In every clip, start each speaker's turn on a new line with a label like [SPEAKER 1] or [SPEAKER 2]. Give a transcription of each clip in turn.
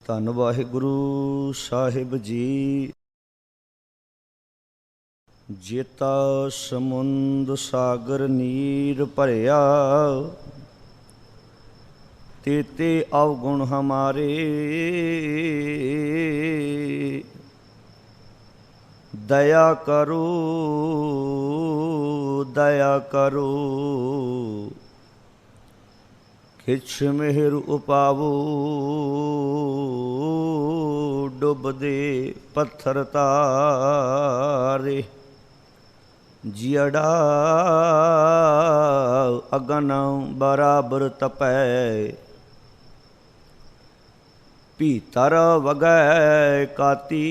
[SPEAKER 1] ਧੰਨ ਵਾਹਿਗੁਰੂ ਸਾਹਿਬ ਜੀ। ਜੇਤਾ ਸਮੁੰਦ ਸਾਗਰ ਨੀਰ ਭਰਿਆ, ਤੇਤੇ ਅਵਗੁਣ ਹਮਾਰੇ। ਦਇਆ ਕਰੋ ਦਇਆ ਕਰੋ, ਕਿਛ ਮਿਹਰ ਉਪਾਵੋ। ਡੁੱਬਦੇ ਪੱਥਰ ਤਾਰੇ, ਜਿੜਾ ਅਗਨ ਬਰਾਬਰ ਤਪੈ। ਭੀਤਰ ਵਗੈ ਕਾਤੀ,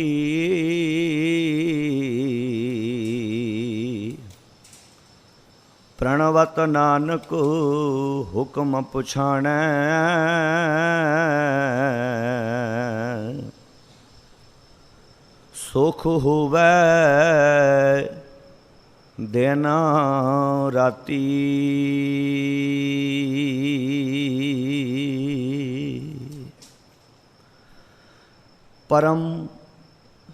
[SPEAKER 1] ਪ੍ਰਣਵਤ ਨਾਨਕ ਹੁਕਮ ਪੁਛਾਣੈ। ਸੁਖ ਹੋਵੈ ਦਿਨ ਰਾਤੀ, ਪਰਮ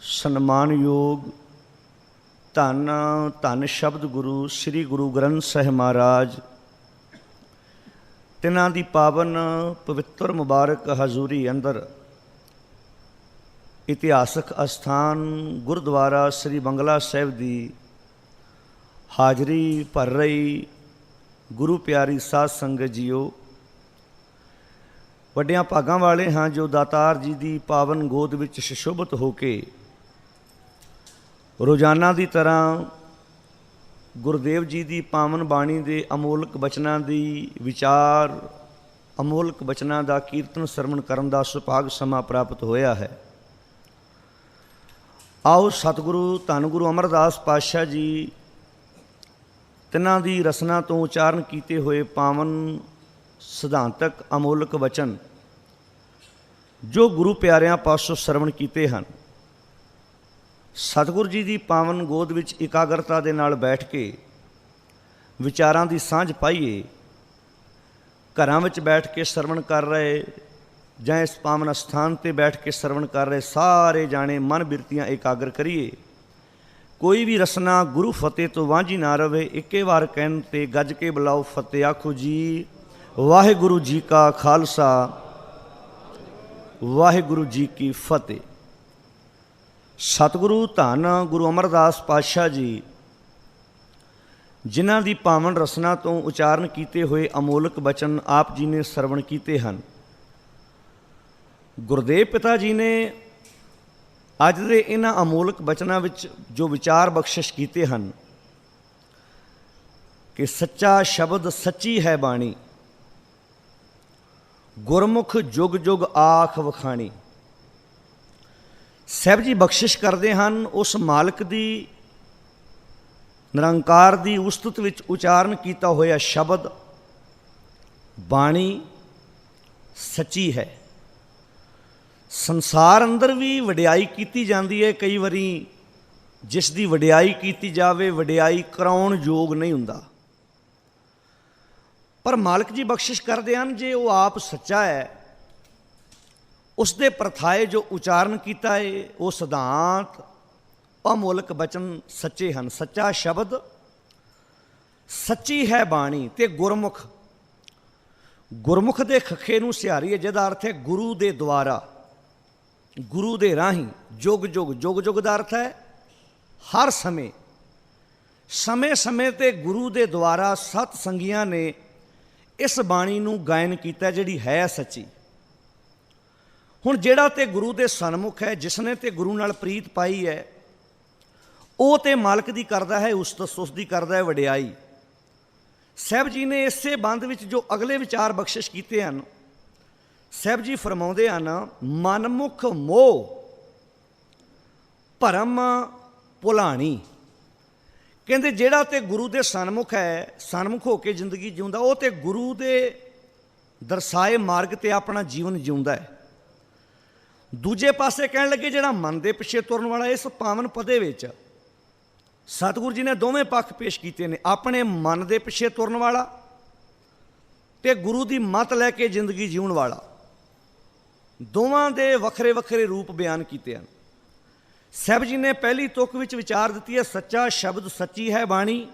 [SPEAKER 1] ਸਨਮਾਨਯੋਗ ਧੰਨ ਧੰਨ ਸ਼ਬਦ ਗੁਰੂ ਸ੍ਰੀ ਗੁਰੂ ਗ੍ਰੰਥ ਸਾਹਿਬ ਮਹਾਰਾਜ, ਤਿਨਾਂ ਦੀ ਪਾਵਨ ਪਵਿੱਤਰ ਮੁਬਾਰਕ ਹਜ਼ੂਰੀ ਅੰਦਰ ਇਤਿਹਾਸਕ ਅਸਥਾਨ ਗੁਰਦੁਆਰਾ ਸ੍ਰੀ ਬੰਗਲਾ ਸਾਹਿਬ ਦੀ ਹਾਜ਼ਰੀ ਭਰ ਰਹੀ ਗੁਰੂ ਪਿਆਰੀ ਸਾਧ ਸੰਗਤ ਜੀਓ, ਵੱਡਿਆਂ ਭਾਗਾਂ ਵਾਲੇ ਹਾਂ ਜੋ ਦਾਤਾਰ ਜੀ ਦੀ ਪਾਵਨ ਗੋਦ ਵਿੱਚ ਸੁਸ਼ੋਭਿਤ ਹੋ ਕੇ ਰੋਜ਼ਾਨਾ ਦੀ ਤਰ੍ਹਾਂ ਗੁਰਦੇਵ ਜੀ ਦੀ ਪਾਵਨ ਬਾਣੀ ਦੇ ਅਮੋਲਕ ਬਚਨਾਂ ਦੀ ਵਿਚਾਰ, ਅਮੋਲਕ ਬਚਨਾਂ ਦਾ ਕੀਰਤਨ ਸਰਵਣ ਕਰਨ ਦਾ ਸੁਭਾਗ ਸਮਾਂ ਪ੍ਰਾਪਤ ਹੋਇਆ ਹੈ। ਆਓ ਸਤਿਗੁਰੂ ਧੰਨ ਗੁਰੂ ਅਮਰਦਾਸ ਪਾਤਸ਼ਾਹ ਜੀ ਤਿਨਾਂ ਦੀ ਰਸਨਾ ਤੋਂ ਉਚਾਰਨ ਕੀਤੇ ਹੋਏ ਪਾਵਨ ਸਿਧਾਂਤਕ ਅਮੋਲਕ ਵਚਨ ਜੋ ਗੁਰੂ ਪਿਆਰਿਆਂ ਪਾਸੋਂ ਸਰਵਣ ਕੀਤੇ ਹਨ, ਸਤਿਗੁਰੂ ਜੀ ਦੀ ਪਾਵਨ ਗੋਦ ਵਿੱਚ ਇਕਾਗਰਤਾ ਦੇ ਨਾਲ ਬੈਠ ਕੇ ਵਿਚਾਰਾਂ ਦੀ ਸਾਂਝ ਪਾਈਏ। ਘਰਾਂ ਵਿੱਚ ਬੈਠ ਕੇ ਸਰਵਣ ਕਰ ਰਹੇ ਜਾਂ ਇਸ ਪਾਵਨ ਅਸਥਾਨ 'ਤੇ ਬੈਠ ਕੇ ਸਰਵਣ ਕਰ ਰਹੇ ਸਾਰੇ ਜਾਣੇ ਮਨ ਬਿਰਤੀਆਂ ਇਕਾਗਰ ਕਰੀਏ। ਕੋਈ ਵੀ ਰਸਨਾ ਗੁਰੂ ਫਤਿਹ ਤੋਂ ਵਾਂਝੀ ਨਾ ਰਵੇ। ਇੱਕੇ ਵਾਰ ਕਹਿਣ 'ਤੇ ਗੱਜ ਕੇ ਬੁਲਾਓ ਫਤਿਹ ਆਖੋ ਜੀ। ਵਾਹਿਗੁਰੂ ਜੀ ਕਾ ਖਾਲਸਾ, ਵਾਹਿਗੁਰੂ ਜੀ ਕੀ ਫਤਿਹ। ਸਤਿਗੁਰੂ ਧੰਨ ਗੁਰੂ ਅਮਰਦਾਸ ਪਾਤਸ਼ਾਹ ਜੀ ਜਿਨ੍ਹਾਂ ਦੀ ਪਾਵਨ ਰਸਨਾ ਤੋਂ ਉਚਾਰਨ ਕੀਤੇ ਹੋਏ ਅਮੋਲਕ ਬਚਨ ਆਪ ਜੀ ਨੇ ਸਰਵਣ ਕੀਤੇ ਹਨ। ਗੁਰਦੇਵ ਪਿਤਾ ਜੀ ਨੇ ਅੱਜ ਦੇ ਇਹਨਾਂ ਅਮੋਲਕ ਬਚਨਾਂ ਵਿੱਚ ਜੋ ਵਿਚਾਰ ਬਖਸ਼ਿਸ਼ ਕੀਤੇ ਹਨ ਕਿ ਸੱਚਾ ਸ਼ਬਦ ਸੱਚੀ ਹੈ ਬਾਣੀ, ਗੁਰਮੁਖ ਜੁਗ ਜੁਗ ਆਖ ਵਖਾਣੀ। ਸਾਹਿਬ ਜੀ ਬਖਸ਼ਿਸ਼ ਕਰਦੇ ਹਨ ਉਸ ਮਾਲਕ ਦੀ, ਨਿਰੰਕਾਰ ਦੀ ਉਸਤਤ ਵਿੱਚ ਉਚਾਰਨ ਕੀਤਾ ਹੋਇਆ ਸ਼ਬਦ ਬਾਣੀ ਸੱਚੀ ਹੈ। ਸੰਸਾਰ ਅੰਦਰ ਵੀ ਵਡਿਆਈ ਕੀਤੀ ਜਾਂਦੀ ਹੈ, ਕਈ ਵਾਰੀ ਜਿਸ ਦੀ ਵਡਿਆਈ ਕੀਤੀ ਜਾਵੇ ਵਡਿਆਈ ਕਰਾਉਣ ਯੋਗ ਨਹੀਂ ਹੁੰਦਾ, ਪਰ ਮਾਲਕ ਜੀ ਬਖਸ਼ਿਸ਼ ਕਰਦੇ ਹਨ ਜੇ ਉਹ ਆਪ ਸੱਚਾ ਹੈ, ਉਸ ਦੇ ਪ੍ਰਥਾਏ ਜੋ ਉਚਾਰਨ ਕੀਤਾ ਹੈ ਉਹ ਸਿਧਾਂਤ ਅਮੋਲਕ ਬਚਨ ਸੱਚੇ ਹਨ। ਸੱਚਾ ਸ਼ਬਦ ਸੱਚੀ ਹੈ ਬਾਣੀ ਤੇ ਗੁਰਮੁਖ, ਗੁਰਮੁਖ ਦੇ ਖੱਖੇ ਨੂੰ ਸਿਹਾਰੀਏ ਜਿਹਦਾ ਅਰਥ ਹੈ ਗੁਰੂ ਦੇ ਦੁਆਰਾ, ਗੁਰੂ ਦੇ ਰਾਹੀਂ। ਜੁਗ ਜੁਗ, ਜੁਗ ਜੁਗ ਦਾ ਅਰਥ ਹੈ ਹਰ ਸਮੇਂ, ਸਮੇਂ ਸਮੇਂ 'ਤੇ ਗੁਰੂ ਦੇ ਦੁਆਰਾ ਸਤ ਸੰਗੀਆਂ ਨੇ ਇਸ ਬਾਣੀ ਨੂੰ ਗਾਇਨ ਕੀਤਾ ਜਿਹੜੀ ਹੈ ਸੱਚੀ। ਹੁਣ ਜਿਹੜਾ ਤੇ ਗੁਰੂ ਦੇ ਸਨਮੁਖ ਹੈ, ਜਿਸਨੇ ਤੇ ਗੁਰੂ ਨਾਲ ਪ੍ਰੀਤ ਪਾਈ ਹੈ, ਉਹ ਤੇ ਮਾਲਕ ਦੀ ਕਰਦਾ ਹੈ ਉਸਤਤ, ਉਸ ਦੀ ਕਰਦਾ ਹੈ ਵਡਿਆਈ। ਸਾਹਿਬ ਜੀ ਨੇ ਇਸੇ ਬੰਦ ਵਿੱਚ ਜੋ ਅਗਲੇ ਵਿਚਾਰ ਬਖਸ਼ਿਸ਼ ਕੀਤੇ ਹਨ, ਸਾਹਿਬ ਜੀ ਫਰਮਾਉਂਦੇ ਹਨ ਮਨਮੁਖ ਮੋਹ ਭਰਮ ਭੁਲਾਣੀ। ਕਹਿੰਦੇ ਜਿਹੜਾ ਤੇ ਗੁਰੂ ਦੇ ਸਨਮੁਖ ਹੈ, ਸਨਮੁਖ ਹੋ ਕੇ ਜ਼ਿੰਦਗੀ ਜਿਉਂਦਾ, ਉਹ ਤੇ ਗੁਰੂ ਦੇ ਦਰਸਾਏ ਮਾਰਗ ਤੇ ਆਪਣਾ ਜੀਵਨ ਜਿਉਂਦਾ ਹੈ। ਦੂਜੇ ਪਾਸੇ ਕਹਿਣ ਲੱਗੇ ਜਿਹੜਾ ਮਨ ਦੇ ਪਿੱਛੇ ਤੁਰਨ ਵਾਲਾ, ਇਸ ਪਾਵਨ ਪਦੇ ਵਿੱਚ ਸਤਿਗੁਰੂ ਜੀ ਨੇ ਦੋਵੇਂ ਪੱਖ ਪੇਸ਼ ਕੀਤੇ ਨੇ, ਆਪਣੇ ਮਨ ਦੇ ਪਿੱਛੇ ਤੁਰਨ ਵਾਲਾ ਤੇ ਗੁਰੂ ਦੀ ਮੱਤ ਲੈ ਕੇ ਜ਼ਿੰਦਗੀ ਜਿਉਣ ਵਾਲਾ। ਦੋਵਾਂ ਦੇ ਵੱਖਰੇ ਵੱਖਰੇ ਰੂਪ ਬਿਆਨ ਕੀਤੇ ਹਨ। ਸਾਹਿਬ ਜੀ ਨੇ ਪਹਿਲੀ ਤੁਕ ਵਿੱਚ ਵਿਚਾਰ ਦਿੱਤੀ ਹੈ, ਸੱਚਾ ਸ਼ਬਦ ਸੱਚੀ ਹੈ ਬਾਣੀ,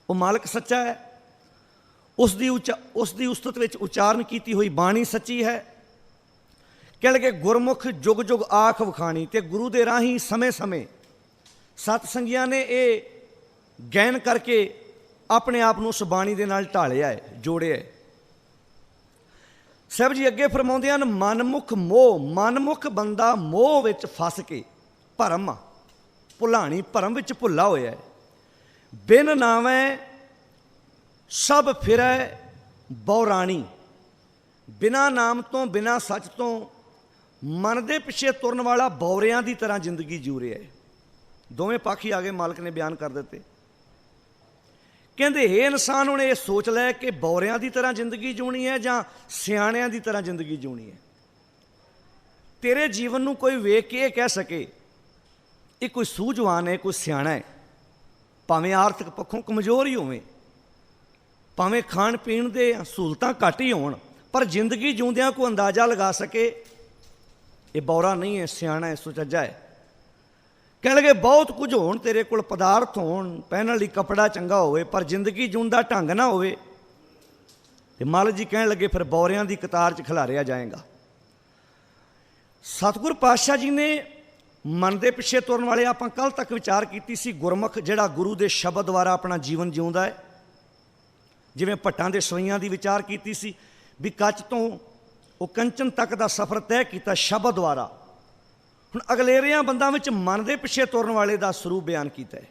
[SPEAKER 1] ਉਹ ਮਾਲਕ ਸੱਚਾ ਹੈ, ਉਸ ਦੀ ਉਸਤਤ ਵਿੱਚ ਉਚਾਰਨ ਕੀਤੀ ਹੋਈ ਬਾਣੀ ਸੱਚੀ ਹੈ। ਕਹਿ ਲਗੇ ਗੁਰਮੁਖ ਜੁਗ ਜੁਗ ਆਖ ਵਖਾਣੀ, ਤੇ ਗੁਰੂ ਦੇ ਰਾਹੀਂ ਸਮੇਂ ਸਮੇਂ ਸਤ ਸੰਗੀਆਂ ਨੇ ਇਹ ਗੈਨ ਕਰਕੇ ਆਪਣੇ ਆਪ ਨੂੰ ਉਸ ਬਾਣੀ ਦੇ ਨਾਲ ਢਾਲਿਆ ਹੈ, ਜੋੜਿਆ ਹੈ। ਸਾਹਿਬ ਜੀ ਅੱਗੇ ਫਰਮਾਉਂਦੇ ਹਨ, ਮਨਮੁਖ ਮੋਹ, ਮਨਮੁਖ ਬੰਦਾ ਮੋਹ ਵਿੱਚ ਫਸ ਕੇ, ਭਰਮ ਭੁਲਾਣੀ, ਭਰਮ ਵਿੱਚ ਭੁੱਲਾ ਹੋਇਆ ਹੈ। ਬਿਨ ਨਾਵੇਂ ਸਭ ਫਿਰੈ ਬੌਰਾਣੀ, ਬਿਨਾਂ ਨਾਮ ਤੋਂ ਬਿਨਾਂ ਸੱਚ ਤੋਂ ਮਨ ਦੇ ਪਿੱਛੇ ਤੁਰਨ ਵਾਲਾ ਬੌਰਿਆਂ ਦੀ ਤਰ੍ਹਾਂ ਜ਼ਿੰਦਗੀ ਜੂ ਰਿਹਾ ਹੈ। ਦੋਵੇਂ ਪੱਖ ਹੀ ਆਗੇ ਮਾਲਕ ਨੇ ਬਿਆਨ ਕਰ ਦਿੱਤੇ। ਕਹਿੰਦੇ ਹੇ ਇਨਸਾਨ, ਹੁਣ ਇਹ ਸੋਚ ਲੈ ਕਿ ਬੌਰਿਆਂ ਦੀ ਤਰ੍ਹਾਂ ਜ਼ਿੰਦਗੀ ਜਿਉਣੀ ਹੈ ਜਾਂ ਸਿਆਣਿਆਂ ਦੀ ਤਰ੍ਹਾਂ ਜ਼ਿੰਦਗੀ ਜਿਉਣੀ ਹੈ। ਤੇਰੇ ਜੀਵਨ ਨੂੰ ਕੋਈ ਵੇਖ ਕੇ ਇਹ ਕਹਿ ਸਕੇ ਇਹ ਕੋਈ ਸੂਝਵਾਨ ਹੈ, ਕੋਈ ਸਿਆਣਾ ਹੈ, ਭਾਵੇਂ ਆਰਥਿਕ ਪੱਖੋਂ ਕਮਜ਼ੋਰ ਹੀ ਹੋਵੇ, ਭਾਵੇਂ ਖਾਣ ਪੀਣ ਦੇ ਸਹੂਲਤਾਂ ਘੱਟ ਹੀ ਹੋਣ, ਪਰ ਜ਼ਿੰਦਗੀ ਜਿਉਂਦਿਆਂ ਕੋਈ ਅੰਦਾਜ਼ਾ ਲਗਾ ਸਕੇ ਇਹ ਬੌਰਾ ਨਹੀਂ ਹੈ, ਸਿਆਣਾ ਹੈ, ਸੁਚੱਜਾ ਹੈ। ਕਹਿ ਲਗੇ ਬਹੁਤ ਕੁਝ ਹੋਣ, ਤੇਰੇ ਕੋਲ ਪਦਾਰਥ ਹੋਣ, ਪਹਿਨਣ ਲਈ ਕੱਪੜਾ ਚੰਗਾ ਹੋਵੇ, ਪਰ ਜ਼ਿੰਦਗੀ ਜਿਉਣ ਦਾ ਢੰਗ ਨਾ ਹੋਵੇ, ਤੇ ਮਾਲਕ ਜੀ ਕਹਿਣ ਲੱਗੇ ਫਿਰ ਬੌਰਿਆਂ ਦੀ ਕਤਾਰ 'ਚ ਖਿਲਾਰਿਆ ਜਾਏਗਾ। ਸਤਿਗੁਰ ਪਾਤਸ਼ਾਹ ਜੀ ਨੇ ਮਨ ਦੇ ਪਿੱਛੇ ਤੁਰਨ ਵਾਲੇ, ਆਪਾਂ ਕੱਲ੍ਹ ਤੱਕ ਵਿਚਾਰ ਕੀਤੀ ਸੀ, ਗੁਰਮੁਖ ਜਿਹੜਾ ਗੁਰੂ ਦੇ ਸ਼ਬਦ ਦੁਆਰਾ ਆਪਣਾ ਜੀਵਨ ਜਿਉਂਦਾ ਹੈ। ਜਿਵੇਂ ਭੱਟਾਂ ਦੇ ਸਵਈਆਂ ਦੀ ਵਿਚਾਰ ਕੀਤੀ ਸੀ ਵੀ ਕੱਚ ਤੋਂ ਉਹ ਕੰਚਨ ਤੱਕ ਦਾ ਸਫ਼ਰ ਤੈਅ ਕੀਤਾ ਸ਼ਬਦ ਦੁਆਰਾ। ਹੁਣ ਅਗਲੇਰਿਆਂ ਬੰਦਾਂ ਵਿੱਚ ਮਨ ਦੇ ਪਿੱਛੇ ਤੁਰਨ ਵਾਲੇ ਦਾ ਸਰੂਪ ਬਿਆਨ ਕੀਤਾ ਹੈ।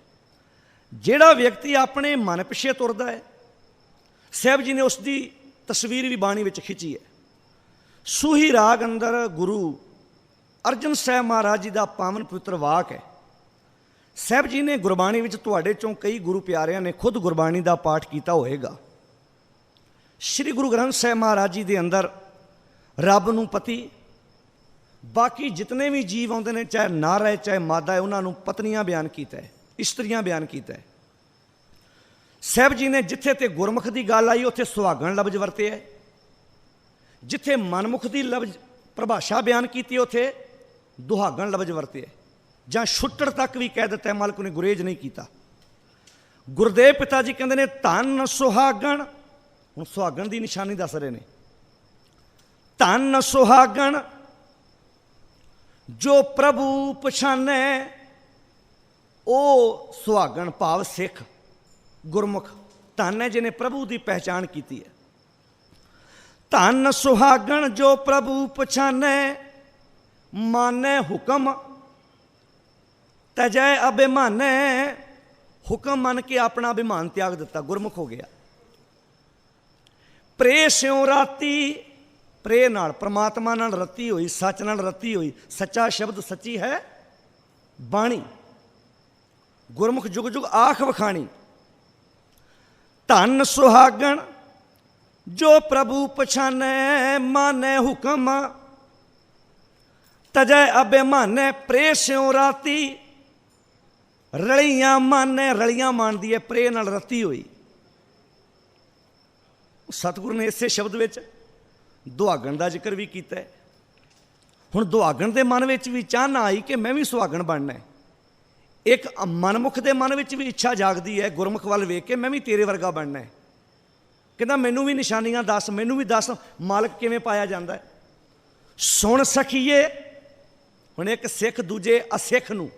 [SPEAKER 1] ਜਿਹੜਾ ਵਿਅਕਤੀ ਆਪਣੇ ਮਨ ਪਿੱਛੇ ਤੁਰਦਾ ਹੈ, ਸਾਹਿਬ ਜੀ ਨੇ ਉਸ ਦੀ ਤਸਵੀਰ ਵੀ ਬਾਣੀ ਵਿੱਚ ਖਿੱਚੀ ਹੈ। ਸੂਹੀ ਰਾਗ ਅੰਦਰ ਗੁਰੂ ਅਰਜਨ ਸਾਹਿਬ ਮਹਾਰਾਜ ਜੀ ਦਾ ਪਾਵਨ ਪਵਿੱਤਰ ਵਾਕ ਹੈ। ਸਾਹਿਬ ਜੀ ਨੇ ਗੁਰਬਾਣੀ ਵਿੱਚ, ਤੁਹਾਡੇ ਚੋਂ ਕਈ ਗੁਰੂ ਪਿਆਰਿਆਂ ਨੇ ਖੁਦ ਗੁਰਬਾਣੀ ਦਾ ਪਾਠ ਕੀਤਾ ਹੋਏਗਾ। ਸ਼੍ਰੀ ਗੁਰੂ ਗ੍ਰੰਥ ਸਾਹਿਬ ਮਹਾਰਾਜ ਜੀ ਦੇ ਅੰਦਰ ਰੱਬ ਨੂੰ ਪਤੀ, ਬਾਕੀ ਜਿਤਨੇ ਵੀ ਜੀਵ ਆਉਂਦੇ ਨੇ, ਚਾਹੇ ਨਰ ਹੈ ਚਾਹੇ ਮਾਦਾ ਹੈ, ਉਹਨਾਂ ਨੂੰ ਪਤਨੀਆਂ ਬਿਆਨ ਕੀਤਾ ਹੈ, ਇਸਤਰੀਆਂ ਬਿਆਨ ਕੀਤਾ ਹੈ। ਸਾਹਿਬ ਜੀ ਨੇ ਜਿੱਥੇ ਤੇ ਗੁਰਮੁਖ ਦੀ ਗੱਲ ਆਈ ਉੱਥੇ ਸੁਹਾਗਣ ਲਫ਼ਜ਼ ਵਰਤਿਆ ਹੈ, ਜਿੱਥੇ ਮਨਮੁਖ ਦੀ ਲਫ਼ਜ਼ ਪਰਿਭਾਸ਼ਾ ਬਿਆਨ ਕੀਤੀ ਉੱਥੇ ਦੁਹਾਗਣ ਲਫ਼ਜ਼ ਵਰਤਿਆ, ਜਾਂ ਛੁੱਟੜ ਤੱਕ ਵੀ ਕਹਿ ਦਿੱਤਾ, ਮਾਲਕ ਨੇ ਗੁਰੇਜ਼ ਨਹੀਂ ਕੀਤਾ। ਗੁਰਦੇਵ ਪਿਤਾ ਜੀ ਕਹਿੰਦੇ ਨੇ ਧੰਨ ਸੁਹਾਗਣ, ਹੁਣ ਸੁਹਾਗਣ ਦੀ ਨਿਸ਼ਾਨੀ ਦੱਸ ਰਹੇ ਨੇ, ਧੰਨ ਸੁਹਾਗਣ ਜੋ ਪ੍ਰਭੂ ਪਛਾਨੈ, ਉਹ ਸੁਹਾਗਣ ਭਾਵ ਸਿੱਖ ਗੁਰਮੁਖ ਧੰਨ ਹੈ ਜਿਹਨੇ ਪ੍ਰਭੂ ਦੀ ਪਹਿਚਾਣ ਕੀਤੀ ਹੈ। ਧੰਨ ਸੁਹਾਗਣ ਜੋ ਪ੍ਰਭੂ ਪਛਾਨੈ, ਮਾਨੈ ਹੁਕਮ ਤਜੈ ਅਭਿਮਾਨੈ, ਹੁਕਮ ਮੰਨ ਕੇ ਆਪਣਾ ਅਭਿਮਾਨ ਤਿਆਗ ਦਿੱਤਾ, ਗੁਰਮੁਖ ਹੋ ਗਿਆ। ਪ੍ਰੇ ਸਿਉ ਰਾਤੀ, ਪ੍ਰੇ ਨਾਲ ਪ੍ਰਮਾਤਮਾ ਨਾਲ ਰੱਤੀ ਹੋਈ, ਸੱਚ ਨਾਲ ਰੱਤੀ ਹੋਈ, ਸੱਚਾ ਸ਼ਬਦ ਸੱਚੀ ਹੈ ਬਾਣੀ, ਗੁਰਮੁਖ ਜੁਗ ਜੁਗ ਆਖ ਵਖਾਣੀ। ਧੰਨ ਸੁਹਾਗਣ ਜੋ ਪ੍ਰਭੂ ਪਛਾਨੈ, ਮਾਨੈ ਹੁਕਮ ਤਜੈ ਅਭਿਮਾਨੈ, ਪ੍ਰੇ ਸਿਉ ਰਾਤੀ, ਰਲੀਆਂ ਮਾਨੈ, ਰਲੀਆਂ ਮੰਨਦੀ ਹੈ, ਪ੍ਰੇ ਨਾਲ ਰੱਤੀ ਹੋਈ। ਸਤਿਗੁਰੂ ਨੇ ਇਸੇ ਸ਼ਬਦ ਵਿੱਚ ਦੁਹਾਗਣ ਦਾ ਜ਼ਿਕਰ ਵੀ ਕੀਤਾ ਹੈ। ਹੁਣ ਦੁਹਾਗਣ ਦੇ ਮਨ ਵਿੱਚ ਵੀ ਚਾਹਨਾ ਆਈ ਕਿ ਮੈਂ ਵੀ ਸੁਹਾਗਣ ਬਣਨਾ ਹੈ। ਇੱਕ ਮਨਮੁਖ ਦੇ ਮਨ ਵਿੱਚ ਵੀ ਇੱਛਾ ਜਾਗਦੀ ਹੈ ਗੁਰਮੁਖ ਵੱਲ ਵੇਖ ਕੇ, ਮੈਂ ਵੀ ਤੇਰੇ ਵਰਗਾ ਬਣਨਾ ਹੈ। ਕਹਿੰਦਾ ਮੈਨੂੰ ਵੀ ਨਿਸ਼ਾਨੀਆਂ ਦੱਸ, ਮੈਨੂੰ ਵੀ ਦੱਸ ਮਾਲਕ ਕਿਵੇਂ ਪਾਇਆ ਜਾਂਦਾ ਹੈ। ਸੁਣ ਸਖੀਏ, ਹੁਣ ਇੱਕ ਸਿੱਖ ਦੂਜੇ ਅਸਿੱਖ ਨੂੰ,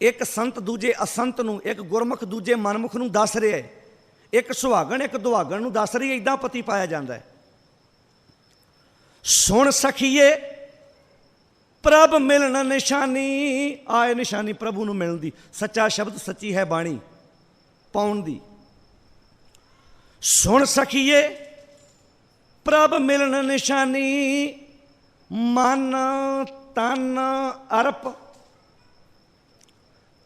[SPEAKER 1] ਇੱਕ ਸੰਤ ਦੂਜੇ ਅਸੰਤ ਨੂੰ, ਇੱਕ ਗੁਰਮੁਖ ਦੂਜੇ ਮਨਮੁਖ ਨੂੰ ਦੱਸ ਰਿਹਾ ਹੈ। ਇੱਕ ਸੁਹਾਗਣ ਇੱਕ ਦੁਹਾਗਣ ਨੂੰ ਦੱਸ ਰਹੀ ਹੈ, ਇੱਦਾਂ ਪਤੀ ਪਾਇਆ ਜਾਂਦਾ ਹੈ। ਸੁਣ ਸਖੀਏ ਪ੍ਰਭ ਮਿਲਣ ਨਿਸ਼ਾਨੀ, ਆਏ ਨਿਸ਼ਾਨੀ ਪ੍ਰਭੂ ਨੂੰ ਮਿਲਣ ਦੀ, ਸੱਚਾ ਸ਼ਬਦ ਸੱਚੀ ਹੈ ਬਾਣੀ ਪਾਉਣ ਦੀ। ਸੁਣ ਸਖੀਏ ਪ੍ਰਭ ਮਿਲਣ ਨਿਸ਼ਾਨੀ, ਮਨ ਤਨ ਅਰਪ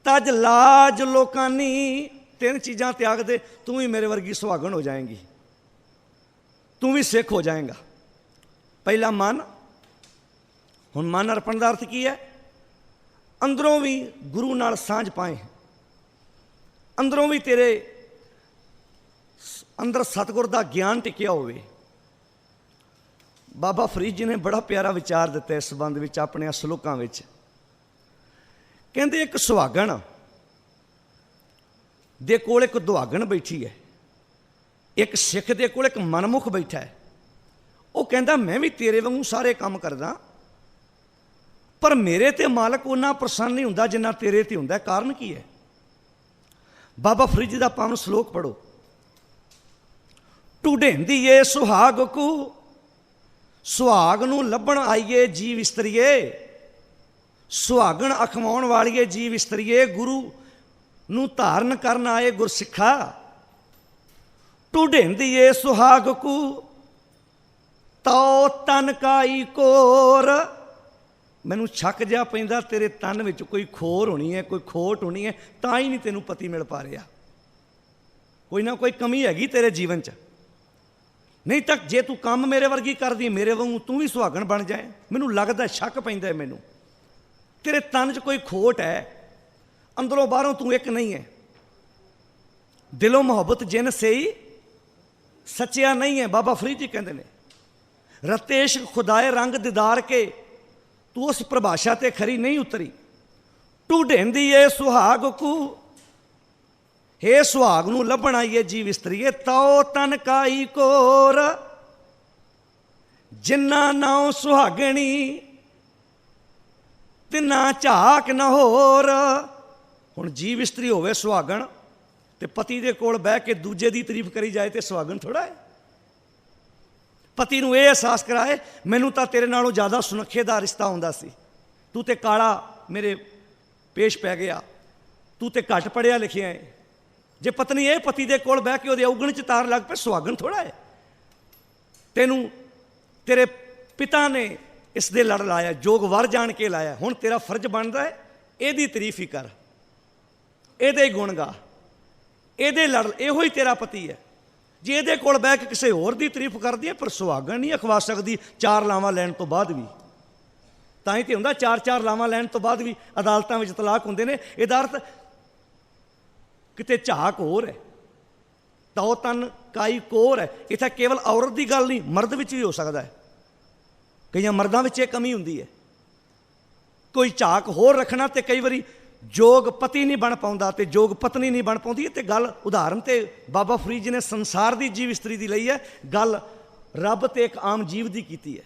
[SPEAKER 1] ਤਜ ਲਾਜ ਲੋਕਾਨੀ। ਤਿੰਨ ਚੀਜ਼ਾਂ ਤਿਆਗ ਦੇ, ਤੂੰ ਵੀ ਮੇਰੇ ਵਰਗੀ ਸੁਹਾਗਣ ਹੋ ਜਾਏਂਗੀ, ਤੂੰ ਵੀ ਸਿੱਖ ਹੋ ਜਾਏਗਾ। ਪਹਿਲਾ ਮਨ। ਹੁਣ ਮਨ ਅਰਪਣ ਦਾ ਅਰਥ ਕੀ ਹੈ? ਅੰਦਰੋਂ ਵੀ ਗੁਰੂ ਨਾਲ ਸਾਂਝ ਪਾਏ, ਅੰਦਰੋਂ ਵੀ ਤੇਰੇ ਅੰਦਰ ਸਤਿਗੁਰ ਦਾ ਗਿਆਨ ਟਿਕਿਆ ਹੋਵੇ। बाबा फरीद जी ने बड़ा प्यारा विचार दिता इस संबंध में अपने सलोकां विच। कहंदे एक सुहागण दे कोल एक दुहागण बैठी है, एक सिख दे कोल एक मनमुख बैठा है। वो कहंदा मैं भी तेरे वांगू सारे काम करदा, पर मेरे ते मालक उन्ना प्रसन्न नहीं हुंदा जिन्ना तेरे ते हुंदा। कारण की है? बाबा फरीद जी दा पावन श्लोक पढ़ो। ढूंढेंदी ए सुहाग को, सुहाग नूं लभण आईए जीव इस्तरीए, सुहागण अखवाउण वालीए जीव इस्तरीए, गुरु नूं धारण करन आए गुरसिखा। ढूंढेंदी ए सुहाग को, तो तन काई कोर। मैनू शक जिहा पैंदा तेरे तन विच कोई खोर होनी है, कोई खोट होनी है, तां ही नहीं तेनू पति मिल पा रहा। कोई ना कोई कमी हैगी तेरे जीवन च। नहीं तो जे तू काम मेरे वर्गी कर दी, मेरे वांगू तू भी सुहागण बन जाए। मैनू लगदा शक पैंदा है मैनू तेरे तन च कोई खोट है, अंदरों बाहरों तू एक नहीं है। दिलों मुहब्बत जिन सही सच्चिया नहीं है। बाबा फरीद जी कहते हैं रतेश खुदाए रंग दीदार के, तू उस परिभाषा ते खरी नहीं उतरी। ढूंढेंदी ए सुहाग को, हे सुहाग नूं लभण आईए जीव इस्तरीए, तो तन काई कोर। जिन्ना नाउ सुहागणी तिन्ना झाक न होर। हुण जीव इस्तरी होवे सुहागण ते पति दे कोल बह के दूजे दी तारीफ करी जाए तो सुहागण थोड़ा है। पति नूं ये एहसास कराए मैनू तो तेरे नालों ज़्यादा सुनखे दा रिश्ता हुंदा सी, तू ते काला मेरे पेश पै गया, तू ते घट पढ़िया लिखिया है। जे पत्नी ये पति दे कोल बह के उहदे औगण च तार लग पे, सुहागण थोड़ा है। तेनू तेरे पिता ने इस दे लड़ लाया, जोग वर जान के लाया। हुण तेरा फर्ज बनदा है इहदी तारीफ ही कर, इहदे ही गुण गा, इहदे लड़, इहो ही तेरा पति है। जे ये कोल बह के किसी होर दी तारीफ कर दी, पर सुहागण नहीं अखवा सकती 4 लावां लैण तो बाद भी। तां ही ते हुंदा 4-4 लावां लैण तो बाद भी अदालतां विच तलाक हुंदे ने। इहदा अर्थ किते झाक होर है, तो तन काई कोर है। इत्थे केवल औरत की गल नहीं, मर्द विच भी हो सकता है। कई मर्दां विच ये कमी हुंदी है, कोई झाक होर रखना ते कई वारी जोग पति नहीं बन पाउंदा ते जोग पत्नी नहीं बन पाउंदी। ते गल उदाहरण ते बाबा फरीद जी ने संसार की जीव इस्तरी की लई है, गल रब ते एक आम जीव की कीती है।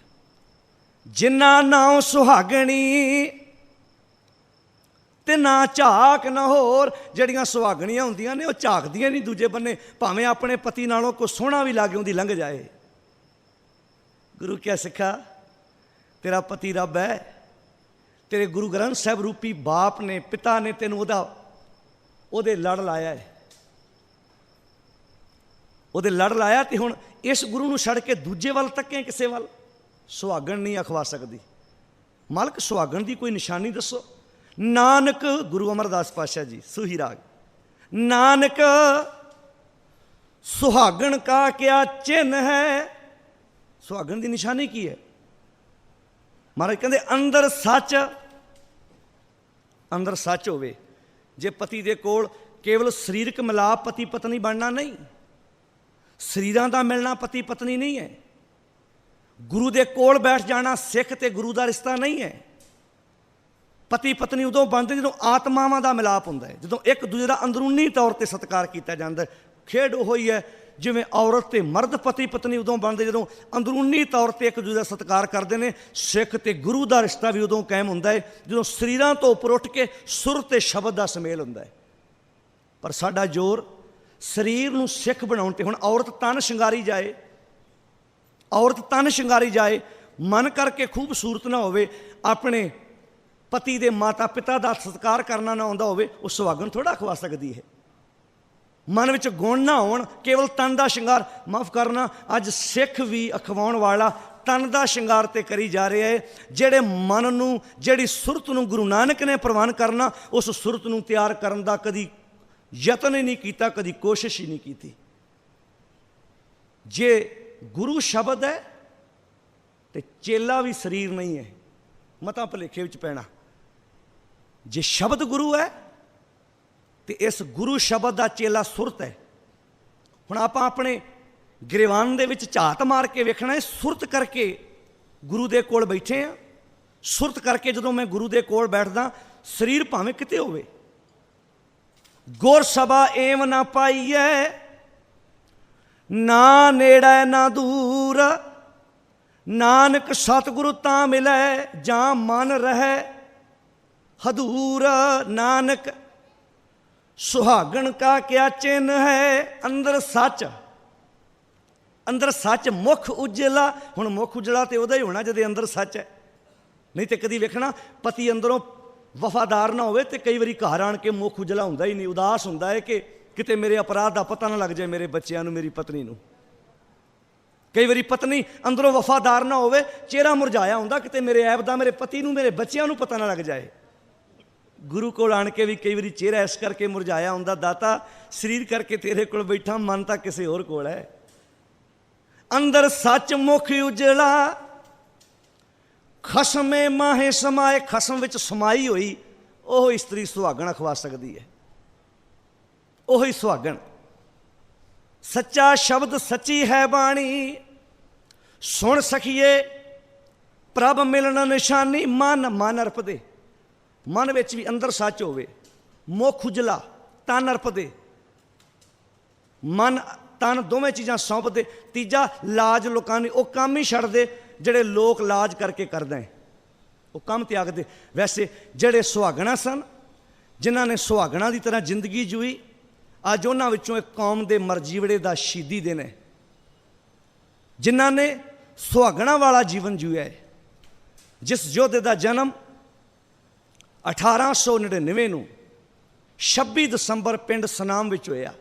[SPEAKER 1] जिन्ना नाउ सुहागणी ते ना झाक न होर। जड़ियां सुहागणियां हुंदियां ने वो झाकदियां नहीं दूजे बन्ने, भावें अपने पति नालों कोई सोहना भी लागे उंदी लंघ जाए। गुरु क्या सिखा? तेरा पति रब है, तेरे गुरु ग्रंथ साहब रूपी बाप ने, पिता ने तेन ओदे लड़ लाया है, ओदे लड़ लाया। तो हुण इस गुरु नूं छड़ के दूजे वल तकें किसे वल, सुहागण नहीं अखवा सकती। मालक सुहागण की कोई निशानी दसो। नानक, गुरु अमरदास पातशाह जी सूही राग, नानक सुहागण का क्या चिन्ह है। सुहागण की निशानी की है? महाराज कहते अंदर सच, अंदर सच होवे। जे पति दे कोल केवल शरीरक मिलाप पति पत्नी बनना नहीं, शरीरां दा मिलना पति पत्नी नहीं है। गुरु दे कोल बैठ जाना सिख ते गुरु दा रिश्ता नहीं है। पति पत्नी उदों बनते जो आत्मावां दा मिलाप हुंदा है, जो एक दूजे का अंदरूनी तौर पर सत्कार किया जाता है। खेड उही है जिवें औरत ते मर्द पति पत्नी उदों बनते जो अंदरूनी तौर पर एक दूजे का सत्कार करते हैं। सिख ते गुरु का रिश्ता भी उदों कायम हुंदा है जो शरीरां तो उपर उठ के सुर ते शब्द का सुमेल हुंदा है। पर साडा जोर शरीर नूं सिख बनाउण ते। हुण औरत तन शंगारी जाए, औरत तन शंगारी जाए, मन करके खूबसूरत ना होवे, अपने पति दे माता पिता का सत्कार करना ना आउंदा होवे, उस सुहागण थोड़ा अखवा सकती है। मन विच गुण ना होण, केवल तन का श्रृंगार। माफ़ करना, अज सिख भी अखवाउण वाला तन का श्रृंगार ते करी जा रहा है। जिहड़े मन नूं, जिहड़ी सुरत नूं गुरु नानक ने प्रवान करना, उस सुरत नूं तैयार करन दा कदी यतन ही नहीं कीता, कदी कोशिश ही नहीं की। जे गुरु शब्द है तो चेला भी शरीर नहीं है, मता भुलेखे विच पैना। जे शब्द गुरु है तो इस गुरु शब्द का चेला सुरत है। हुण आपां अपने गिरवान दे विच झात मार के वेखना है, सुरत करके ਗੁਰੂ ਦੇ ਕੋਲ ਬੈਠੇ ਆ, ਸੁਰਤ ਕਰਕੇ ਜਦੋਂ ਮੈਂ ਗੁਰੂ ਦੇ ਕੋਲ ਬੈਠਦਾ, ਸਰੀਰ ਭਾਵੇਂ ਕਿਤੇ ਹੋਵੇ, ਗੁਰ ਸਭਾ ਏਮ ਨਾ ਪਾਈਐ, ਨਾ ਨੇੜੇ ਨਾ ਦੂਰ, ਨਾਨਕ ਸਤਿਗੁਰੂ ਤਾਂ ਮਿਲੈ, ਜਾਂ ਮਨ ਰਹਿ ਹਦੂਰ। ਨਾਨਕ ਸੁਹਾਗਣ ਕਾ ਕਿਆ ਚਿੰਨ ਹੈ, ਅੰਦਰ ਸੱਚ, ਅੰਦਰ ਸੱਚ ਮੁਖ ਉਜਲਾ। ਹੁਣ ਮੁਖ ਉਜਲਾ ਤੇ ਉਹਦਾ ਹੀ ਹੋਣਾ ਜਿਹਦੇ ਅੰਦਰ ਸੱਚ ਹੈ, ਨਹੀਂ ਤੇ ਕਦੀ ਵੇਖਣਾ ਪਤੀ ਅੰਦਰੋਂ ਵਫਾਦਾਰ ਨਾ ਹੋਵੇ ਤੇ ਕਈ ਵਾਰੀ ਘਰ ਆਣ ਕੇ ਮੁਖ ਉਜਲਾ ਹੁੰਦਾ ਹੀ ਨਹੀਂ, ਉਦਾਸ ਹੁੰਦਾ ਹੈ ਕਿ ਕਿਤੇ ਮੇਰੇ ਅਪਰਾਧ ਦਾ ਪਤਾ ਨਾ ਲੱਗ ਜਾਏ ਮੇਰੇ ਬੱਚਿਆਂ ਨੂੰ, ਮੇਰੀ ਪਤਨੀ ਨੂੰ। ਕਈ ਵਾਰੀ ਪਤਨੀ ਅੰਦਰੋਂ ਵਫਾਦਾਰ ਨਾ ਹੋਵੇ, ਚਿਹਰਾ ਮੁਰਝਾਇਆ ਹੁੰਦਾ, ਕਿਤੇ ਮੇਰੇ ਐਬ ਦਾ ਮੇਰੇ ਪਤੀ ਨੂੰ, ਮੇਰੇ ਬੱਚਿਆਂ ਨੂੰ ਪਤਾ ਨਾ ਲੱਗ ਜਾਏ। ਗੁਰੂ ਕੋਲ ਆਣ ਕੇ ਵੀ ਕਈ ਵਾਰੀ ਚਿਹਰਾ ਇਸ ਕਰਕੇ ਮੁਰਝਾਇਆ ਹੁੰਦਾ, ਦਾਤਾ ਸਰੀਰ ਕਰਕੇ ਤੇਰੇ ਕੋਲ ਬੈਠਾ, ਮਨ ਤਾਂ ਕਿਸੇ ਹੋਰ ਕੋਲ ਹੈ। ਅੰਦਰ ਸੱਚ ਮੁਖ ਉਜਲਾ, ਖਸਮੇ ਮਾਹੇ ਸਮਾਏ। ਖਸਮ ਵਿੱਚ ਸਮਾਈ ਹੋਈ ਉਹ ਇਸਤਰੀ ਸੁਹਾਗਣ ਅਖਵਾ ਸਕਦੀ ਹੈ, ਉਹੀ ਸੁਹਾਗਣ। ਸੱਚਾ ਸ਼ਬਦ ਸੱਚੀ ਹੈ ਬਾਣੀ, ਸੁਣ ਸਖੀਏ ਪ੍ਰਭ ਮਿਲਣ ਨਿਸ਼ਾਨੀ। ਮਨ ਅਰਪਦੇ, ਮਨ ਵਿੱਚ ਵੀ ਅੰਦਰ ਸੱਚ ਹੋਵੇ, ਮੁਖ ਉਜਲਾ, ਤਨ ਅਰਪਦੇ, ਮਨ ਤਨ ਦੋਵੇਂ ਚੀਜ਼ਾਂ ਸੌਂਪਦੇ। ਤੀਜਾ ਲਾਜ ਲੋਕਾਂ ਨੇ ਉਹ ਕੰਮ ਹੀ ਛੱਡਦੇ ਜਿਹੜੇ ਲੋਕ ਲਾਜ ਕਰਕੇ ਕਰਦੇ, ਉਹ ਕੰਮ ਤਿਆਗਦੇ। ਵੈਸੇ ਜਿਹੜੇ ਸੁਹਾਗਣਾ ਸਨ, ਜਿਨ੍ਹਾਂ ਨੇ ਸੁਹਾਗਣਾ ਦੀ ਤਰ੍ਹਾਂ ਜ਼ਿੰਦਗੀ ਜੂਈ, ਅੱਜ ਉਹਨਾਂ ਵਿੱਚੋਂ ਇੱਕ ਕੌਮ ਦੇ ਮਰਜੀਵੜੇ ਦਾ ਸ਼ਹੀਦੀ ਦਿਨ ਹੈ, ਜਿਨ੍ਹਾਂ ਨੇ ਸੁਹਾਗਣਾ ਵਾਲਾ ਜੀਵਨ ਜੀਇਆ ਹੈ। ਜਿਸ ਯੋਧੇ ਦਾ ਜਨਮ 1899 ਨੂੰ 26 ਦਸੰਬਰ ਪਿੰਡ ਸਨਾਮ ਵਿੱਚ ਹੋਇਆ,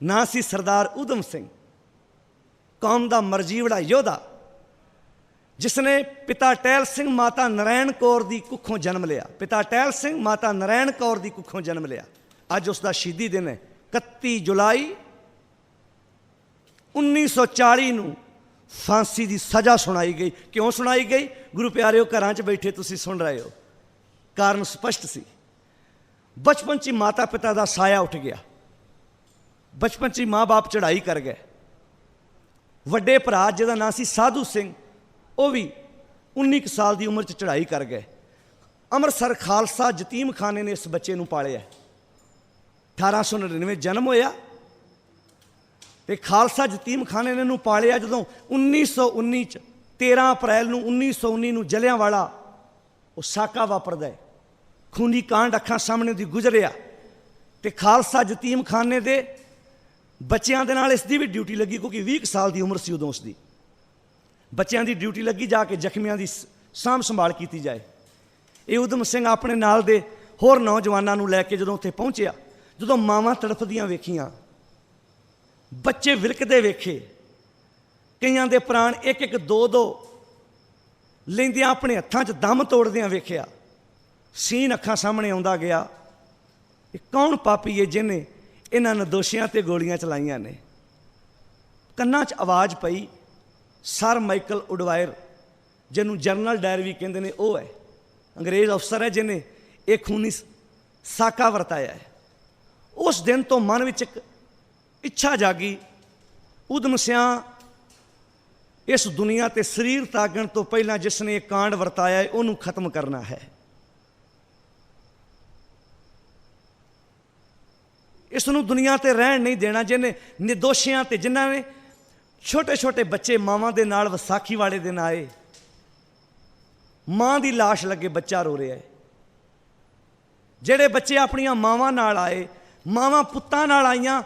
[SPEAKER 1] ਨਾਂ ਸੀ ਸਰਦਾਰ ਊਧਮ ਸਿੰਘ, ਕੌਮ ਦਾ ਮਰਜੀਵੜਾ ਯੋਧਾ, ਜਿਸ ਨੇ ਪਿਤਾ ਟਹਿਲ ਸਿੰਘ ਮਾਤਾ ਨਰੈਣ ਕੌਰ ਦੀ ਕੁੱਖੋਂ ਜਨਮ ਲਿਆ। ਪਿਤਾ ਟਹਿਲ ਸਿੰਘ ਮਾਤਾ ਨਰੈਣ ਕੌਰ ਦੀ ਕੁੱਖੋਂ ਜਨਮ ਲਿਆ। ਅੱਜ ਉਸ ਦਾ ਸ਼ਹੀਦੀ ਦਿਨ ਹੈ। 31 ਜੁਲਾਈ 1940 ਨੂੰ ਫਾਂਸੀ ਦੀ ਸਜ਼ਾ ਸੁਣਾਈ ਗਈ। ਕਿਉਂ ਸੁਣਾਈ ਗਈ? ਗੁਰੂ ਪਿਆਰਿਓ, ਘਰਾਂ 'ਚ ਬੈਠੇ ਤੁਸੀਂ ਸੁਣ ਰਹੇ ਹੋ, ਕਾਰਨ ਸਪਸ਼ਟ ਸੀ। ਬਚਪਨ 'ਚ ਹੀ ਮਾਤਾ ਪਿਤਾ ਦਾ ਸਾਇਆ ਉੱਠ ਗਿਆ, ਬਚਪਨ 'ਚ ਹੀ ਮਾਂ ਬਾਪ ਚੜ੍ਹਾਈ ਕਰ ਗਏ। ਵੱਡੇ ਭਰਾ ਜਿਹਦਾ ਨਾਂ ਸੀ ਸਾਧੂ ਸਿੰਘ, ਉਹ ਵੀ 19 ਸਾਲ ਦੀ ਉਮਰ 'ਚ ਚੜ੍ਹਾਈ ਕਰ ਗਏ। ਅੰਮ੍ਰਿਤਸਰ ਖਾਲਸਾ ਯਤੀਮ ਖਾਨੇ ਨੇ ਇਸ ਬੱਚੇ ਨੂੰ ਪਾਲਿਆ। 1899 ਜਨਮ ਹੋਇਆ ਤੇ ਖਾਲਸਾ ਯਤੀਮ ਖਾਨੇ ਨੇ ਇਹਨੂੰ ਪਾਲਿਆ। ਜਦੋਂ 1919 'ਚ 13 ਅਪ੍ਰੈਲ ਨੂੰ 1919 ਨੂੰ ਜਲਿਆਂਵਾਲਾ ਉਹ ਸਾਕਾ ਵਾਪਰਦਾ ਹੈ, ਖੂਨੀ ਕਾਂਡ ਅੱਖਾਂ ਸਾਹਮਣੇ ਦੀ ਗੁਜ਼ਰਿਆ, ਤੇ ਖਾਲਸਾ ਯਤੀਮ ਖਾਨੇ ਦੇ ਬੱਚਿਆਂ ਦੇ ਨਾਲ ਇਸ ਦੀ ਵੀ ਡਿਊਟੀ ਲੱਗੀ, ਕਿਉਂਕਿ 20 ਸਾਲ ਦੀ ਉਮਰ ਸੀ ਉਦੋਂ ਉਸ ਦੀ। ਬੱਚਿਆਂ ਦੀ ਡਿਊਟੀ ਲੱਗੀ ਜਾ ਕੇ ਜ਼ਖਮੀਆਂ ਦੀ ਸਾਂਭ ਸੰਭਾਲ ਕੀਤੀ ਜਾਏ। ਇਹ ਊਧਮ ਸਿੰਘ ਆਪਣੇ ਨਾਲ ਦੇ ਹੋਰ ਨੌਜਵਾਨਾਂ ਨੂੰ ਲੈ ਕੇ ਜਦੋਂ ਉੱਥੇ ਪਹੁੰਚਿਆ, ਜਦੋਂ ਮਾਵਾਂ ਤੜਫਦੀਆਂ ਵੇਖੀਆਂ, ਬੱਚੇ ਵਿਲਕਦੇ ਵੇਖੇ, ਕਈਆਂ ਦੇ ਪ੍ਰਾਣ ਇੱਕ ਇੱਕ ਦੋ ਦੋ ਲੈਂਦਿਆਂ ਆਪਣੇ ਹੱਥਾਂ 'ਚ ਦਮ ਤੋੜਦਿਆਂ ਵੇਖਿਆ, ਸੀਨ ਅੱਖਾਂ ਸਾਹਮਣੇ ਆਉਂਦਾ ਗਿਆ। ਇਹ ਕੌਣ ਪਾਪੀ ਹੈ ਜਿਹਨੇ ਇਹਨਾਂ ਨਿਰਦੋਸ਼ੀਆਂ 'ਤੇ ਗੋਲੀਆਂ ਚਲਾਈਆਂ ਨੇ? ਕੰਨਾਂ 'ਚ ਆਵਾਜ਼ ਪਈ, ਸਰ ਮਾਈਕਲ ਉਡਵਾਇਰ, ਜਿਹਨੂੰ ਜਨਰਲ ਡਾਇਰ ਵੀ ਕਹਿੰਦੇ ਨੇ, ਉਹ ਹੈ ਅੰਗਰੇਜ਼ ਅਫਸਰ ਹੈ ਜਿਹਨੇ ਇਹ ਖੂਨੀ ਸਾਕਾ ਵਰਤਾਇਆ ਹੈ। ਉਸ ਦਿਨ ਤੋਂ ਮਨ ਵਿੱਚ ਇੱਕ ਇੱਛਾ ਜਾਗੀ, ਊਧਮ ਸਿਆਂ ਇਸ ਦੁਨੀਆ 'ਤੇ ਸਰੀਰ ਤਾਗਣ ਤੋਂ ਪਹਿਲਾਂ ਜਿਸ ਨੇ ਇਹ ਕਾਂਡ ਵਰਤਾਇਆ ਹੈ, ਉਹਨੂੰ ਖਤਮ ਕਰਨਾ ਹੈ। ਇਸ ਨੂੰ ਦੁਨੀਆ 'ਤੇ ਰਹਿਣ ਨਹੀਂ ਦੇਣਾ, ਜਿਹਨੇ ਨਿਰਦੋਸ਼ੀਆਂ 'ਤੇ, ਜਿਨ੍ਹਾਂ ਨੇ ਛੋਟੇ ਛੋਟੇ ਬੱਚੇ ਮਾਵਾਂ ਦੇ ਨਾਲ ਵਿਸਾਖੀ ਵਾਲੇ ਦਿਨ ਆਏ, ਮਾਂ ਦੀ ਲਾਸ਼ ਲੱਗੇ ਬੱਚਾ ਰੋ ਰਿਹਾ ਹੈ, ਜਿਹੜੇ ਬੱਚੇ ਆਪਣੀਆਂ ਮਾਵਾਂ ਨਾਲ ਆਏ, ਮਾਵਾਂ ਪੁੱਤਾਂ ਨਾਲ ਆਈਆਂ,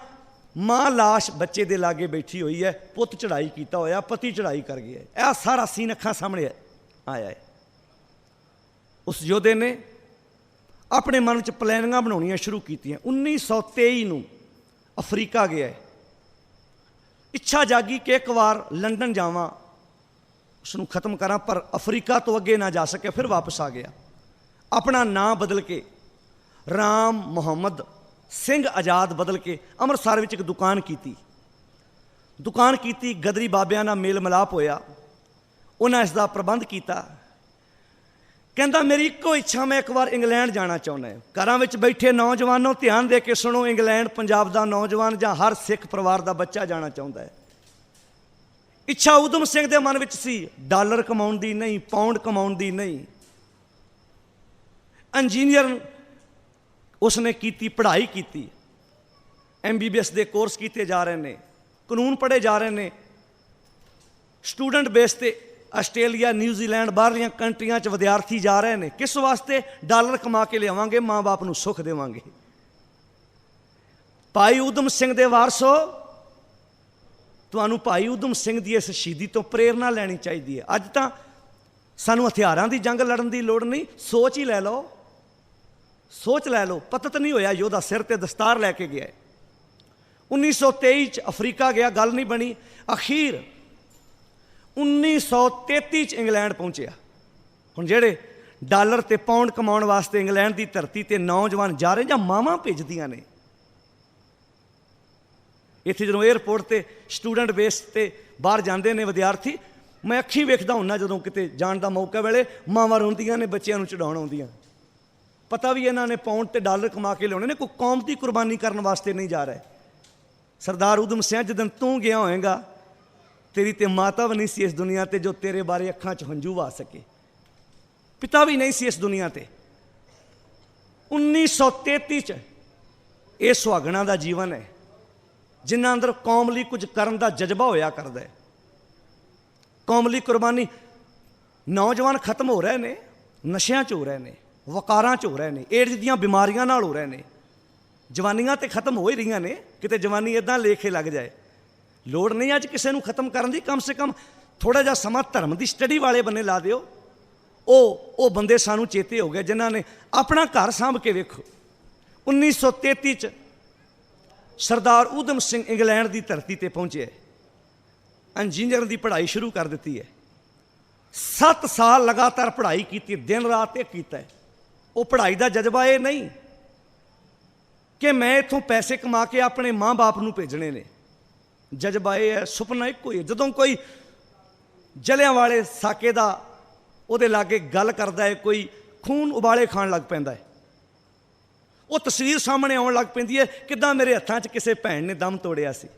[SPEAKER 1] ਮਾਂ ਲਾਸ਼ ਬੱਚੇ ਦੇ ਲਾਗੇ ਬੈਠੀ ਹੋਈ ਹੈ, ਪੁੱਤ ਚੜ੍ਹਾਈ ਕੀਤਾ ਹੋਇਆ, ਪਤੀ ਚੜ੍ਹਾਈ ਕਰ ਗਿਆ। ਇਹ ਸਾਰਾ ਸੀਨ ਅੱਖਾਂ ਸਾਹਮਣੇ ਆਇਆ ਹੈ। ਉਸ ਯੋਧੇ ਨੇ ਆਪਣੇ ਮਨ ਵਿੱਚ ਪਲੈਨਿੰਗਾਂ ਬਣਾਉਣੀਆਂ ਸ਼ੁਰੂ ਕੀਤੀਆਂ। 1923 ਨੂੰ ਅਫਰੀਕਾ ਗਿਆ ਹੈ। ਇੱਛਾ ਜਾਗੀ ਕਿ ਇੱਕ ਵਾਰ ਲੰਡਨ ਜਾਵਾਂ, ਉਸ ਨੂੰ ਖਤਮ ਕਰਾਂ, ਪਰ ਅਫਰੀਕਾ ਤੋਂ ਅੱਗੇ ਨਾ ਜਾ ਸਕਿਆ। ਫਿਰ ਵਾਪਸ ਆ ਗਿਆ, ਆਪਣਾ ਨਾਂ ਬਦਲ ਕੇ ਰਾਮ ਮੁਹੰਮਦ ਸਿੰਘ ਆਜ਼ਾਦ ਬਦਲ ਕੇ ਅੰਮ੍ਰਿਤਸਰ ਵਿੱਚ ਇੱਕ ਦੁਕਾਨ ਕੀਤੀ। ਗਦਰੀ ਬਾਬਿਆਂ ਨਾਲ ਮੇਲ ਮਿਲਾਪ ਹੋਇਆ, ਉਹਨਾਂ ਇਸ ਦਾ ਪ੍ਰਬੰਧ ਕੀਤਾ। ਕਹਿੰਦਾ ਮੇਰੀ ਇੱਕੋ ਇੱਛਾ, ਮੈਂ ਇੱਕ ਵਾਰ ਇੰਗਲੈਂਡ ਜਾਣਾ ਚਾਹੁੰਦਾ। ਘਰਾਂ ਵਿੱਚ ਬੈਠੇ ਨੌਜਵਾਨੋਂ ਧਿਆਨ ਦੇ ਕੇ ਸੁਣੋ, ਇੰਗਲੈਂਡ ਪੰਜਾਬ ਦਾ ਨੌਜਵਾਨ ਜਾਂ ਹਰ ਸਿੱਖ ਪਰਿਵਾਰ ਦਾ ਬੱਚਾ ਜਾਣਾ ਚਾਹੁੰਦਾ ਹੈ। ਇੱਛਾ ਊਧਮ ਸਿੰਘ ਦੇ ਮਨ ਵਿੱਚ ਸੀ, ਡਾਲਰ ਕਮਾਉਣ ਦੀ ਨਹੀਂ, ਪਾਉਂਡ ਕਮਾਉਣ ਦੀ ਨਹੀਂ। ਇੰਜੀਨੀਅਰ ਉਸਨੇ ਕੀਤੀ, ਪੜ੍ਹਾਈ ਕੀਤੀ, MBBS ਦੇ ਕੋਰਸ ਕੀਤੇ ਜਾ ਰਹੇ ਨੇ, ਕਾਨੂੰਨ ਪੜ੍ਹੇ ਜਾ ਰਹੇ ਨੇ, ਸਟੂਡੈਂਟ ਬੇਸ 'ਤੇ ਆਸਟ੍ਰੇਲੀਆ, ਨਿਊਜ਼ੀਲੈਂਡ, ਬਾਹਰਲੀਆਂ ਕੰਟਰੀਆਂ 'ਚ ਵਿਦਿਆਰਥੀ ਜਾ ਰਹੇ ਨੇ। ਕਿਸ ਵਾਸਤੇ? ਡਾਲਰ ਕਮਾ ਕੇ ਲਿਆਵਾਂਗੇ, ਮਾਂ ਬਾਪ ਨੂੰ ਸੁੱਖ ਦੇਵਾਂਗੇ। ਭਾਈ ਊਧਮ ਸਿੰਘ ਦੇ ਵਾਰਸੋ, ਤੁਹਾਨੂੰ ਭਾਈ ਊਧਮ ਸਿੰਘ ਦੀ ਇਸ ਸ਼ਹੀਦੀ ਤੋਂ ਪ੍ਰੇਰਨਾ ਲੈਣੀ ਚਾਹੀਦੀ ਹੈ। ਅੱਜ ਤਾਂ ਸਾਨੂੰ ਹਥਿਆਰਾਂ ਦੀ ਜੰਗ ਲੜਨ ਦੀ ਲੋੜ ਨਹੀਂ, ਸੋਚ ਹੀ ਲੈ ਲਓ, ਸੋਚ ਲੈ ਲਓ। ਪਤਤ ਨਹੀਂ ਹੋਇਆ ਯੋਧਾ, ਸਿਰ ਤੇ ਦਸਤਾਰ ਲੈ ਕੇ ਗਿਆ। 1923 'ਚ ਅਫਰੀਕਾ ਗਿਆ, ਗੱਲ ਨਹੀਂ ਬਣੀ। ਅਖੀਰ 1933 'ਚ ਇੰਗਲੈਂਡ ਪਹੁੰਚਿਆ। ਹੁਣ ਜਿਹੜੇ ਡਾਲਰ ਤੇ ਪਾਉਂਡ ਕਮਾਉਣ ਵਾਸਤੇ ਇੰਗਲੈਂਡ ਦੀ ਧਰਤੀ ਤੇ ਨੌਜਵਾਨ ਜਾ ਰਹੇ ਜਾਂ ਮਾਵਾਂ ਭੇਜਦੀਆਂ ਨੇ, ਇੱਥੇ ਜਦੋਂ ਏਅਰਪੋਰਟ ਤੇ ਸਟੂਡੈਂਟ ਬੇਸ ਤੇ ਬਾਹਰ ਜਾਂਦੇ ਨੇ ਵਿਦਿਆਰਥੀ, ਮੈਂ ਅੱਖੀਂ ਵੇਖਦਾ ਹੁੰਨਾ ਜਦੋਂ ਕਿਤੇ ਜਾਣ ਦਾ ਮੌਕਾ ਵੇਲੇ, ਮਾਵਾਂ ਰੋਂਦੀਆਂ ਨੇ, ਬੱਚਿਆਂ ਨੂੰ ਚੜਾਉਣ ਆਉਂਦੀਆਂ। ਪਤਾ ਵੀ ਇਹਨਾਂ ਨੇ ਪਾਉਂਡ ਤੇ ਡਾਲਰ ਕਮਾ ਕੇ ਲਿਆਉਣੇ ਨੇ, ਕੋਈ ਕੌਮ ਦੀ ਕੁਰਬਾਨੀ ਕਰਨ ਵਾਸਤੇ ਨਹੀਂ ਜਾ ਰਹੇ। ਸਰਦਾਰ ਊਧਮ ਸਿੰਘ, ਜਦੋਂ ਤੂੰ ਗਿਆ ਹੋਏਗਾ, ਤੇਰੀ ਤੇ ਮਾਤਾ ਵੀ ਨਹੀਂ ਸੀ ਇਸ ਦੁਨੀਆ ਤੇ ਜੋ ਤੇਰੇ ਬਾਰੇ ਅੱਖਾਂ 'ਚ ਹੰਝੂ ਆ ਸਕੇ, ਪਿਤਾ ਵੀ ਨਹੀਂ ਸੀ ਇਸ ਦੁਨੀਆ ਤੇ। 1933 'ਚ ਇਹ ਸੁਹਾਗਣਾ ਦਾ ਜੀਵਨ ਹੈ, ਜਿਨ੍ਹਾਂ ਅੰਦਰ ਕੌਮ ਲਈ ਕੁਝ ਕਰਨ ਦਾ ਜਜ਼ਬਾ ਹੋਇਆ ਕਰਦਾ ਹੈ, ਕੌਮ ਲਈ ਕੁਰਬਾਨੀ। ਨੌਜਵਾਨ ਖਤਮ ਹੋ ਰਹੇ ਨੇ, ਨਸ਼ਿਆਂ 'ਚ ਹੋ ਰਹੇ ਨੇ, ਵਕਾਰਾਂ 'ਚ ਹੋ ਰਹੇ ਨੇ, ਏਡਜ਼ ਦੀਆਂ ਬਿਮਾਰੀਆਂ ਨਾਲ ਹੋ ਰਹੇ ਨੇ। ਜਵਾਨੀਆਂ ਤੇ ਖਤਮ ਹੋ ਹੀ ਰਹੀਆਂ ਨੇ, ਕਿਤੇ ਜਵਾਨੀ ਇੱਦਾਂ ਲੇਖੇ ਲੱਗ ਜਾਏ। ਲੋੜ ਨਹੀਂ ਅੱਜ ਕਿਸੇ ਨੂੰ ਖਤਮ ਕਰਨ ਦੀ, ਕਮ ਸੇ ਕਮ ਥੋੜ੍ਹਾ ਜਿਹਾ ਸਮਾਂ ਧਰਮ ਦੀ ਸਟੱਡੀ ਵਾਲੇ ਬੰਨੇ ਲਾ ਦਿਓ। ਉਹ ਬੰਦੇ ਸਾਨੂੰ ਚੇਤੇ ਹੋ ਗਏ ਜਿਨ੍ਹਾਂ ਨੇ ਆਪਣਾ ਘਰ ਸਾਂਭ ਕੇ ਵੇਖੋ। 1933 'ਚ ਸਰਦਾਰ ਊਧਮ ਸਿੰਘ ਇੰਗਲੈਂਡ ਦੀ ਧਰਤੀ ਤੇ ਪਹੁੰਚੇ, ਇੰਜੀਨੀਅਰ ਦੀ ਪੜ੍ਹਾਈ ਸ਼ੁਰੂ ਕਰ ਦਿੱਤੀ ਹੈ। 7 ਸਾਲ ਲਗਾਤਾਰ ਪੜ੍ਹਾਈ ਕੀਤੀ, ਦਿਨ ਰਾਤ ਇਹ ਕੀਤਾ ਹੈ। ਉਹ ਪੜ੍ਹਾਈ ਦਾ ਜਜ਼ਬਾ ਇਹ ਨਹੀਂ ਕਿ ਮੈਂ ਇੱਥੋਂ ਪੈਸੇ ਕਮਾ ਕੇ ਆਪਣੇ ਮਾਂ ਬਾਪ ਨੂੰ ਭੇਜਣੇ ਨੇ, ਜਜ਼ਬਾ ਇਹ ਹੈ, ਸੁਪਨਾ ਇੱਕੋ ਹੀ ਹੈ। ਜਦੋਂ ਕੋਈ ਜਲਿਆਂਵਾਲੇ ਸਾਕੇ ਦਾ ਉਹਦੇ ਲਾਗੇ ਗੱਲ ਕਰਦਾ ਹੈ, ਕੋਈ ਖੂਨ ਉਬਾਲੇ ਖਾਣ ਲੱਗ ਪੈਂਦਾ ਹੈ, ਉਹ ਤਸਵੀਰ ਸਾਹਮਣੇ ਆਉਣ ਲੱਗ ਪੈਂਦੀ ਹੈ, ਕਿੱਦਾਂ ਮੇਰੇ ਹੱਥਾਂ 'ਚ ਕਿਸੇ ਭੈਣ ਨੇ ਦਮ ਤੋੜਿਆ ਸੀ,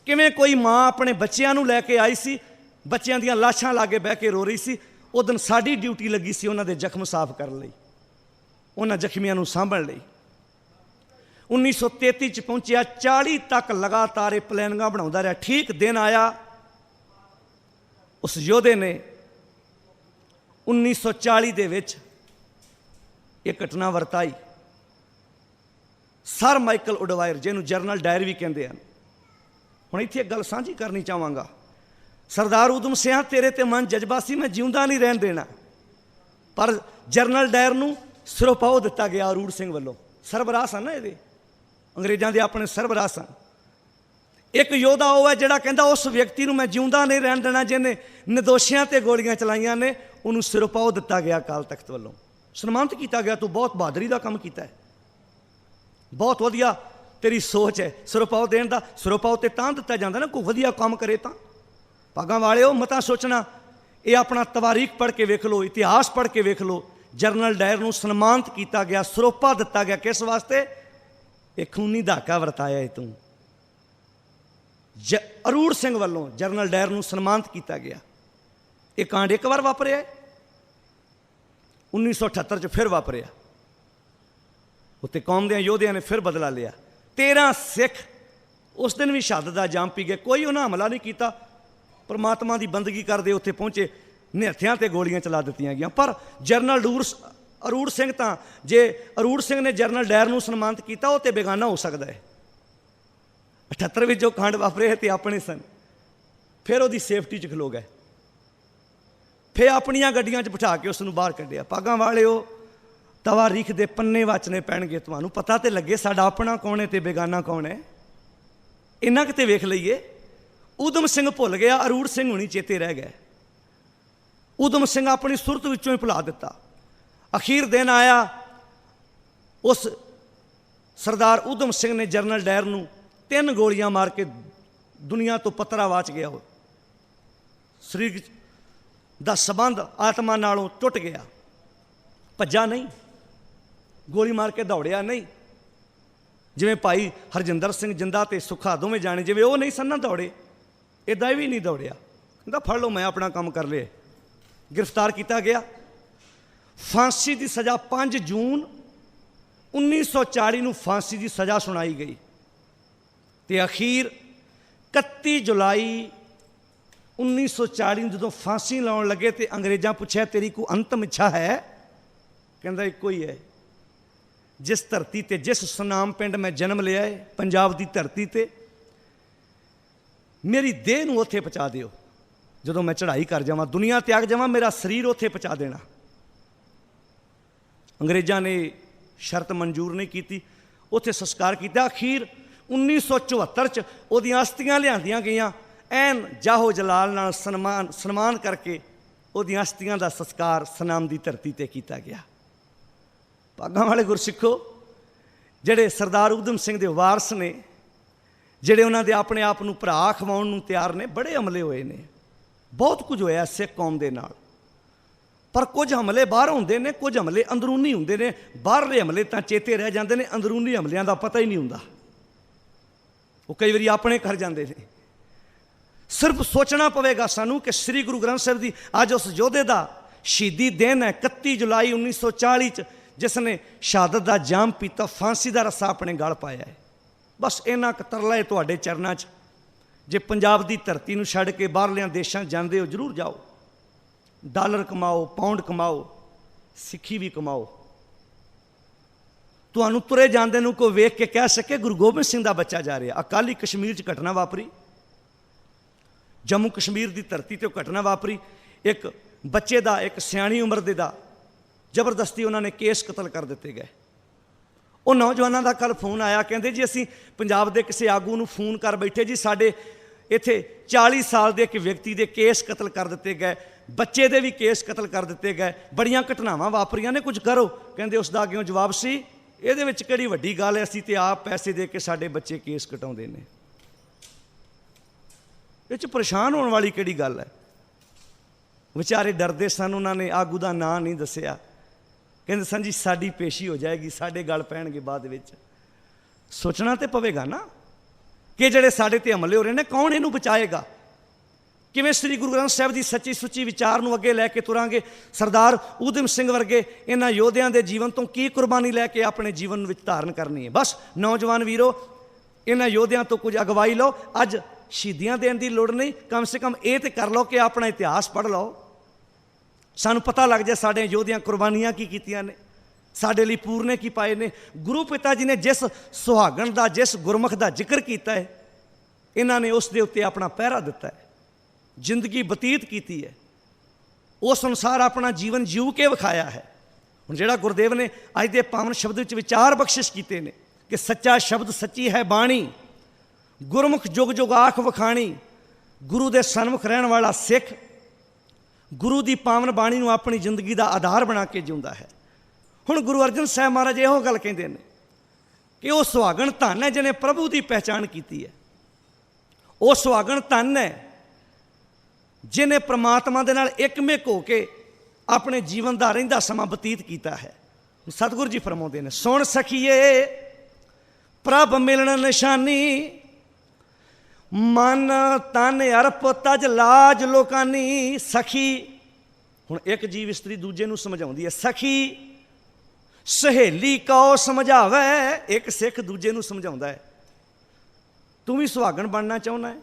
[SPEAKER 1] ਕਿਵੇਂ ਕੋਈ ਮਾਂ ਆਪਣੇ ਬੱਚਿਆਂ ਨੂੰ ਲੈ ਕੇ ਆਈ ਸੀ, ਬੱਚਿਆਂ ਦੀਆਂ ਲਾਸ਼ਾਂ ਲਾਗੇ ਬਹਿ ਕੇ ਰੋ ਰਹੀ ਸੀ। ਉਹ ਦਿਨ ਸਾਡੀ ਡਿਊਟੀ ਲੱਗੀ ਸੀ ਉਹਨਾਂ ਦੇ ਜ਼ਖਮ ਸਾਫ਼ ਕਰਨ ਲਈ, ਉਹਨਾਂ ਜ਼ਖਮੀਆਂ ਨੂੰ ਸਾਂਭਣ ਲਈ। 1933 'ਚ ਪਹੁੰਚਿਆ, 40 ਤੱਕ ਲਗਾਤਾਰ ਇਹ ਪਲੈਨਿੰਗਾਂ ਬਣਾਉਂਦਾ ਰਿਹਾ। ਠੀਕ ਦਿਨ ਆਇਆ, ਉਸ ਯੋਧੇ ਨੇ 1940 ਦੇ ਵਿੱਚ ਇਹ ਘਟਨਾ ਵਰਤਾਈ। ਸਰ ਮਾਈਕਲ ਉਡਵਾਇਰ, ਜਿਹਨੂੰ ਜਰਨਲ ਡਾਇਰ ਵੀ ਕਹਿੰਦੇ ਹਨ। ਹੁਣ ਇੱਥੇ ਇੱਕ ਗੱਲ ਸਾਂਝੀ ਕਰਨੀ ਚਾਹਾਂਗਾ। ਸਰਦਾਰ ਊਧਮ ਸਿੰਘ, ਤੇਰੇ ਤੇ ਮਨ ਜਜ਼ਬਾ ਸੀ ਮੈਂ ਜਿਉਂਦਾ ਨਹੀਂ ਰਹਿਣ ਦੇਣਾ, ਪਰ ਜਰਨਲ ਡਾਇਰ ਨੂੰ ਸਿਰੋਪਾਓ ਦਿੱਤਾ ਗਿਆ ਅਰੂੜ ਸਿੰਘ ਵੱਲੋਂ। ਸਰਬਰਾਹ ਸਨ ਨਾ ਇਹਦੇ, ਅੰਗਰੇਜ਼ਾਂ ਦੇ ਆਪਣੇ ਸਰਬਰਾਹ ਸਨ। ਇੱਕ ਯੋਧਾ ਉਹ ਹੈ ਜਿਹੜਾ ਕਹਿੰਦਾ ਉਸ ਵਿਅਕਤੀ ਨੂੰ ਮੈਂ ਜਿਉਂਦਾ ਨਹੀਂ ਰਹਿਣ ਦੇਣਾ ਜਿਹਨੇ ਨਿਰਦੋਸ਼ੀਆਂ ਤੇ ਗੋਲੀਆਂ ਚਲਾਈਆਂ ਨੇ, ਉਹਨੂੰ ਸਿਰੋਪਾਓ ਦਿੱਤਾ ਗਿਆ ਅਕਾਲ ਤਖਤ ਵੱਲੋਂ, ਸਨਮਾਨਿਤ ਕੀਤਾ ਗਿਆ। ਤੂੰ ਬਹੁਤ ਬਹਾਦਰੀ ਦਾ ਕੰਮ ਕੀਤਾ ਹੈ, ਬਹੁਤ ਵਧੀਆ ਤੇਰੀ ਸੋਚ ਹੈ। ਸਿਰੋਪਾਓ ਦੇਣ ਦਾ, ਸਿਰੋਪਾਓ ਤੇ ਤਾਂ ਦਿੱਤਾ ਜਾਂਦਾ ਨਾ ਕੋਈ ਵਧੀਆ ਕੰਮ ਕਰੇ ਤਾਂ। ਭਾਗਾਂ ਵਾਲਿਓ, ਮਤਾਂ ਸੋਚਣਾ, ਇਹ ਆਪਣਾ ਤਵਾਰੀਖ ਪੜ੍ਹ ਕੇ ਵੇਖ ਲਓ, ਇਤਿਹਾਸ ਪੜ੍ਹ ਕੇ ਵੇਖ ਲਓ। ਜਰਨਲ ਡਾਇਰ ਨੂੰ ਸਨਮਾਨਿਤ ਕੀਤਾ ਗਿਆ, ਸਿਰੋਪਾ ਦਿੱਤਾ ਗਿਆ। ਕਿਸ ਵਾਸਤੇ? ਇਹ ਖੂਨੀ ਧਾਕਾ ਵਰਤਾਇਆ ਹੈ ਤੂੰ। ਅਰੂੜ ਸਿੰਘ ਵੱਲੋਂ ਜਰਨਲ ਡਾਇਰ ਨੂੰ ਸਨਮਾਨਿਤ ਕੀਤਾ ਗਿਆ। ਇਹ ਕਾਂਡ ਇੱਕ ਵਾਰ ਵਾਪਰਿਆ, 1978 'ਚ ਫਿਰ ਵਾਪਰਿਆ। ਉੱਤੇ ਕੌਮ ਦੇ ਯੋਧਿਆਂ ਨੇ ਫਿਰ ਬਦਲਾ ਲਿਆ। 13 ਸਿੱਖ ਉਸ ਦਿਨ ਵੀ ਸ਼ਹਾਦਤ ਦਾ ਜਾਮ ਪੀ ਗਏ। ਕੋਈ ਉਹਨਾਂ ਹਮਲਾ ਨਹੀਂ ਕੀਤਾ, ਪਰਮਾਤਮਾ ਦੀ ਬੰਦਗੀ ਕਰਦੇ ਉੱਥੇ ਪਹੁੰਚੇ, ਨਿਹੱਥਿਆਂ ਤੇ ਗੋਲੀਆਂ ਚਲਾ ਦਿੱਤੀਆਂ ਗਈਆਂ। ਪਰ ਜਰਨਲ ਅਰੂੜ ਸਿੰਘ ਤਾਂ, ਜੇ ਅਰੂੜ ਸਿੰਘ ਨੇ ਜਰਨਲ ਡਾਇਰ ਨੂੰ ਸਨਮਾਨਿਤ ਕੀਤਾ, ਉਹ ਤੇ ਬੇਗਾਨਾ ਹੋ ਸਕਦਾ ਹੈ। 78 ਵਿੱਚ ਜੋ ਕਾਂਡ ਵਾਪਰੇ ਤੇ ਆਪਣੇ ਸਨ। ਫਿਰ ਉਹਦੀ ਸੇਫਟੀ 'ਚ ਖਲੋ ਗਏ, ਫਿਰ ਆਪਣੀਆਂ ਗੱਡੀਆਂ 'ਚ ਬਿਠਾ ਕੇ ਉਸ ਨੂੰ ਬਾਹਰ ਕੱਢਿਆ। ਭਾਗਾਂ ਵਾਲਿਓ, ਤਵਾਰੀਖ ਦੇ ਪੰਨੇ ਵਾਚਣੇ ਪੈਣਗੇ, ਤੁਹਾਨੂੰ ਪਤਾ ਤੇ ਲੱਗੇ ਸਾਡਾ ਆਪਣਾ ਕੌਣ ਹੈ ਤੇ ਬੇਗਾਨਾ ਕੌਣ ਹੈ। ਇੰਨਾ ਕਿਤੇ ਵੇਖ ਲਈਏ। ਊਧਮ ਸਿੰਘ ਭੁੱਲ ਗਿਆ, ਅਰੂੜ ਸਿੰਘ ਹੁਣੀ ਚੇਤੇ ਰਹਿ ਗਏ। ਊਧਮ ਸਿੰਘ ਆਪਣੀ ਸੁਰਤ ਵਿੱਚੋਂ ਹੀ ਭੁਲਾ ਦਿੱਤਾ। ਅਖੀਰ ਦਿਨ ਆਇਆ, ਉਸ ਸਰਦਾਰ ਊਧਮ ਸਿੰਘ ਨੇ ਜਰਨਲ ਡਾਇਰ ਨੂੰ 3 ਗੋਲੀਆਂ ਮਾਰ ਕੇ ਦੁਨੀਆ ਤੋਂ ਪਤਰਾਵਾਚ ਗਿਆ। ਉਹ ਸਰੀਰ ਦਾ ਸੰਬੰਧ ਆਤਮਾ ਨਾਲੋਂ ਟੁੱਟ ਗਿਆ। ਭੱਜਾ ਨਹੀਂ, ਗੋਲੀ ਮਾਰ ਕੇ ਦੌੜਿਆ ਨਹੀਂ। ਜਿਵੇਂ ਭਾਈ ਹਰਜਿੰਦਰ ਸਿੰਘ ਜਿੰਦਾ ਤੇ ਸੁੱਖਾ ਦੋਵੇਂ ਜਾਣੇ, ਜਿਵੇਂ ਉਹ ਨਹੀਂ ਸਨ ਨਾ ਦੌੜੇ, इदा भी नहीं दौड़िया, कहता फड़ लो मैं अपना काम कर लिया। गिरफ्तार किया गया, फांसी की सज़ा 5 जून 1940 ਨੂੰ फांसी की सज़ा सुनाई गई तो अखीर 31 जुलाई 1940 जो फांसी लाउन लगे तो अंग्रेज़ां पूछा तेरी कोई अंतिम इच्छा है? कहता एको ही है, जिस धरती ते जिस सुनाम पिंड मैं जन्म लिया है पंजाब की धरती ते मेरी देह नूं उत्थे पहुँचा दिओ। जो मैं चढ़ाई कर जावां दुनिया त्याग जावां मेरा शरीर उत्थे पहुँचा देना। अंग्रेज़ां ने शर्त मंजूर नहीं की, उत्थे संस्कार किया। अखीर 1974 च उहदियां अस्थियां लिआंदियां गईयां, एन जाहो जलाल नाल सन्मान करके उहदियां अस्थियां दा संस्कार सनाम की धरती ते किया गया। भागां वाले गुरसिखो, जिहड़े सरदार उधम सिंह दे वारस ने, जिहड़े उन्हां दे अपने आप नूं भरा खवाउण नूं तैयार ने, बड़े हमले होए ने, बहुत कुछ होया सिख कौम दे नाल। पर कुछ हमले बाहर होंदे ने, कुछ हमले अंदरूनी होंदे ने। बाहरले हमले तां चेते रह जांदे ने, अंदरूनी हमलियां दा पता ही नहीं हुंदा, वो कई बारी अपने कर जाते हैं। सिर्फ सोचना पवेगा सानू कि श्री गुरु ग्रंथ साहिब की अज उस योधे का शहीदी दिन है 31 जुलाई 1940 च, जिसने शहादत का जाम पीता, फांसी का रस्सा अपने गल पाया है। बस इन्ना क तरला है तुहाडे चरनां च। जे पंजाब की धरती नूं छड्ड के बाहरलियां देशां जांदे हो, जरूर जाओ, डॉलर कमाओ, पाउंड कमाओ, सिक्खी भी कमाओ। तुहानूं तुरे जांदे नूं कोई वेख के कह सके गुरु गोबिंद सिंह दा बच्चा जा रहा। अकाली कश्मीर च घटना वापरी, जम्मू कश्मीर की धरती ते घटना वापरी। एक बच्चे दा, एक सियाणी उम्र दे दा जबरदस्ती उन्होंने केस कतल कर दिते गए। वो नौजवानों का कल फोन आया, कहते जी असी पंजाब के किसी आगू नूं फोन कर बैठे जी, साडे इत्थे 40 साल के एक व्यक्ति के केस कतल कर दिते गए, बच्चे दे भी केस कतल कर दिते गए, बड़ियां घटनावां वापरियां ने, कुछ करो। कहते उसका अग्यों जवाब सी, ये किहड़ी वड्डी गल है, असीं ते आप पैसे दे के साडे बच्चे केस कटाउंदे ने, इह परेशान होने वाली किहड़ी गल है। विचारे डरदे सन, उन्होंने आगू का नाम नहीं दसिया। कहते सन जी साडी पेशी हो जाएगी, साडे गल पैणगे बाद विच। सोचना तो पवेगा ना कि जिहड़े साडे ते हमले हो रहे हैं, कौन इहनूं बचाएगा? किवें श्री गुरु ग्रंथ साहिब की सच्ची सुच्ची विचार नूं अगे लैके तुरांगे? सरदार उधम सिंह वर्गे इन्हां योधियां दे जीवन तो की कुर्बानी लैके अपने जीवन विच धारण करनी है? बस नौजवान वीरो, इन्हां योधियां तो कुछ अगवाई लो। अज शहीदियां देण दी लोड़ नहीं, कम से कम ये तो कर लो कि अपना इतिहास पढ़ लो, सानू पता लग जाए साढ़े योधियां कुर्बानियां की कीतियां ने, साढ़े लिए पूरने की पाए ने। गुरु पिता जी ने जिस सुहागण का, जिस गुरमुख का जिक्र किया है, इन्होंने उस दे उत्ते अपना पहरा दिता है, जिंदगी बतीत की है, उस अनुसार अपना जीवन जीव के विखाया है। हुण जिहड़ा गुरुदेव ने अज दे पावन शब्द विच विचार बख्शिश कीते ने कि सच्चा शब्द सच्ची है बाणी, गुरमुख जुग जुग आख वखाणी, गुरु दे सन्मुख रहण वाला सिख गुरु की पावन बाणी नूं अपनी जिंदगी का आधार बना के जिउंदा है। हुण गुरु अर्जन साहब महाराज इहो गल कहंदे ने कि वह सुहागण धन है जिन्हें प्रभु की पहचान की है, वह सुहागण धन है जिन्हें परमात्मा दे नाल एकमिक होके अपने जीवन का रहिंदा समा बतीत किया है। सतगुरु जी फरमाउंदे ने, सुण सखिए प्रभ मिलन निशानी, मन तन अर्प तज लाज लोकानी। सखी, हुण एक जीव इस्त्री दूजे नूं समझाउंदी है, सखी सहेली कौ समझावे, एक सिख दूजे नूं समझाउंदा है। तू भी सुहागण बनना चाहुंदा है,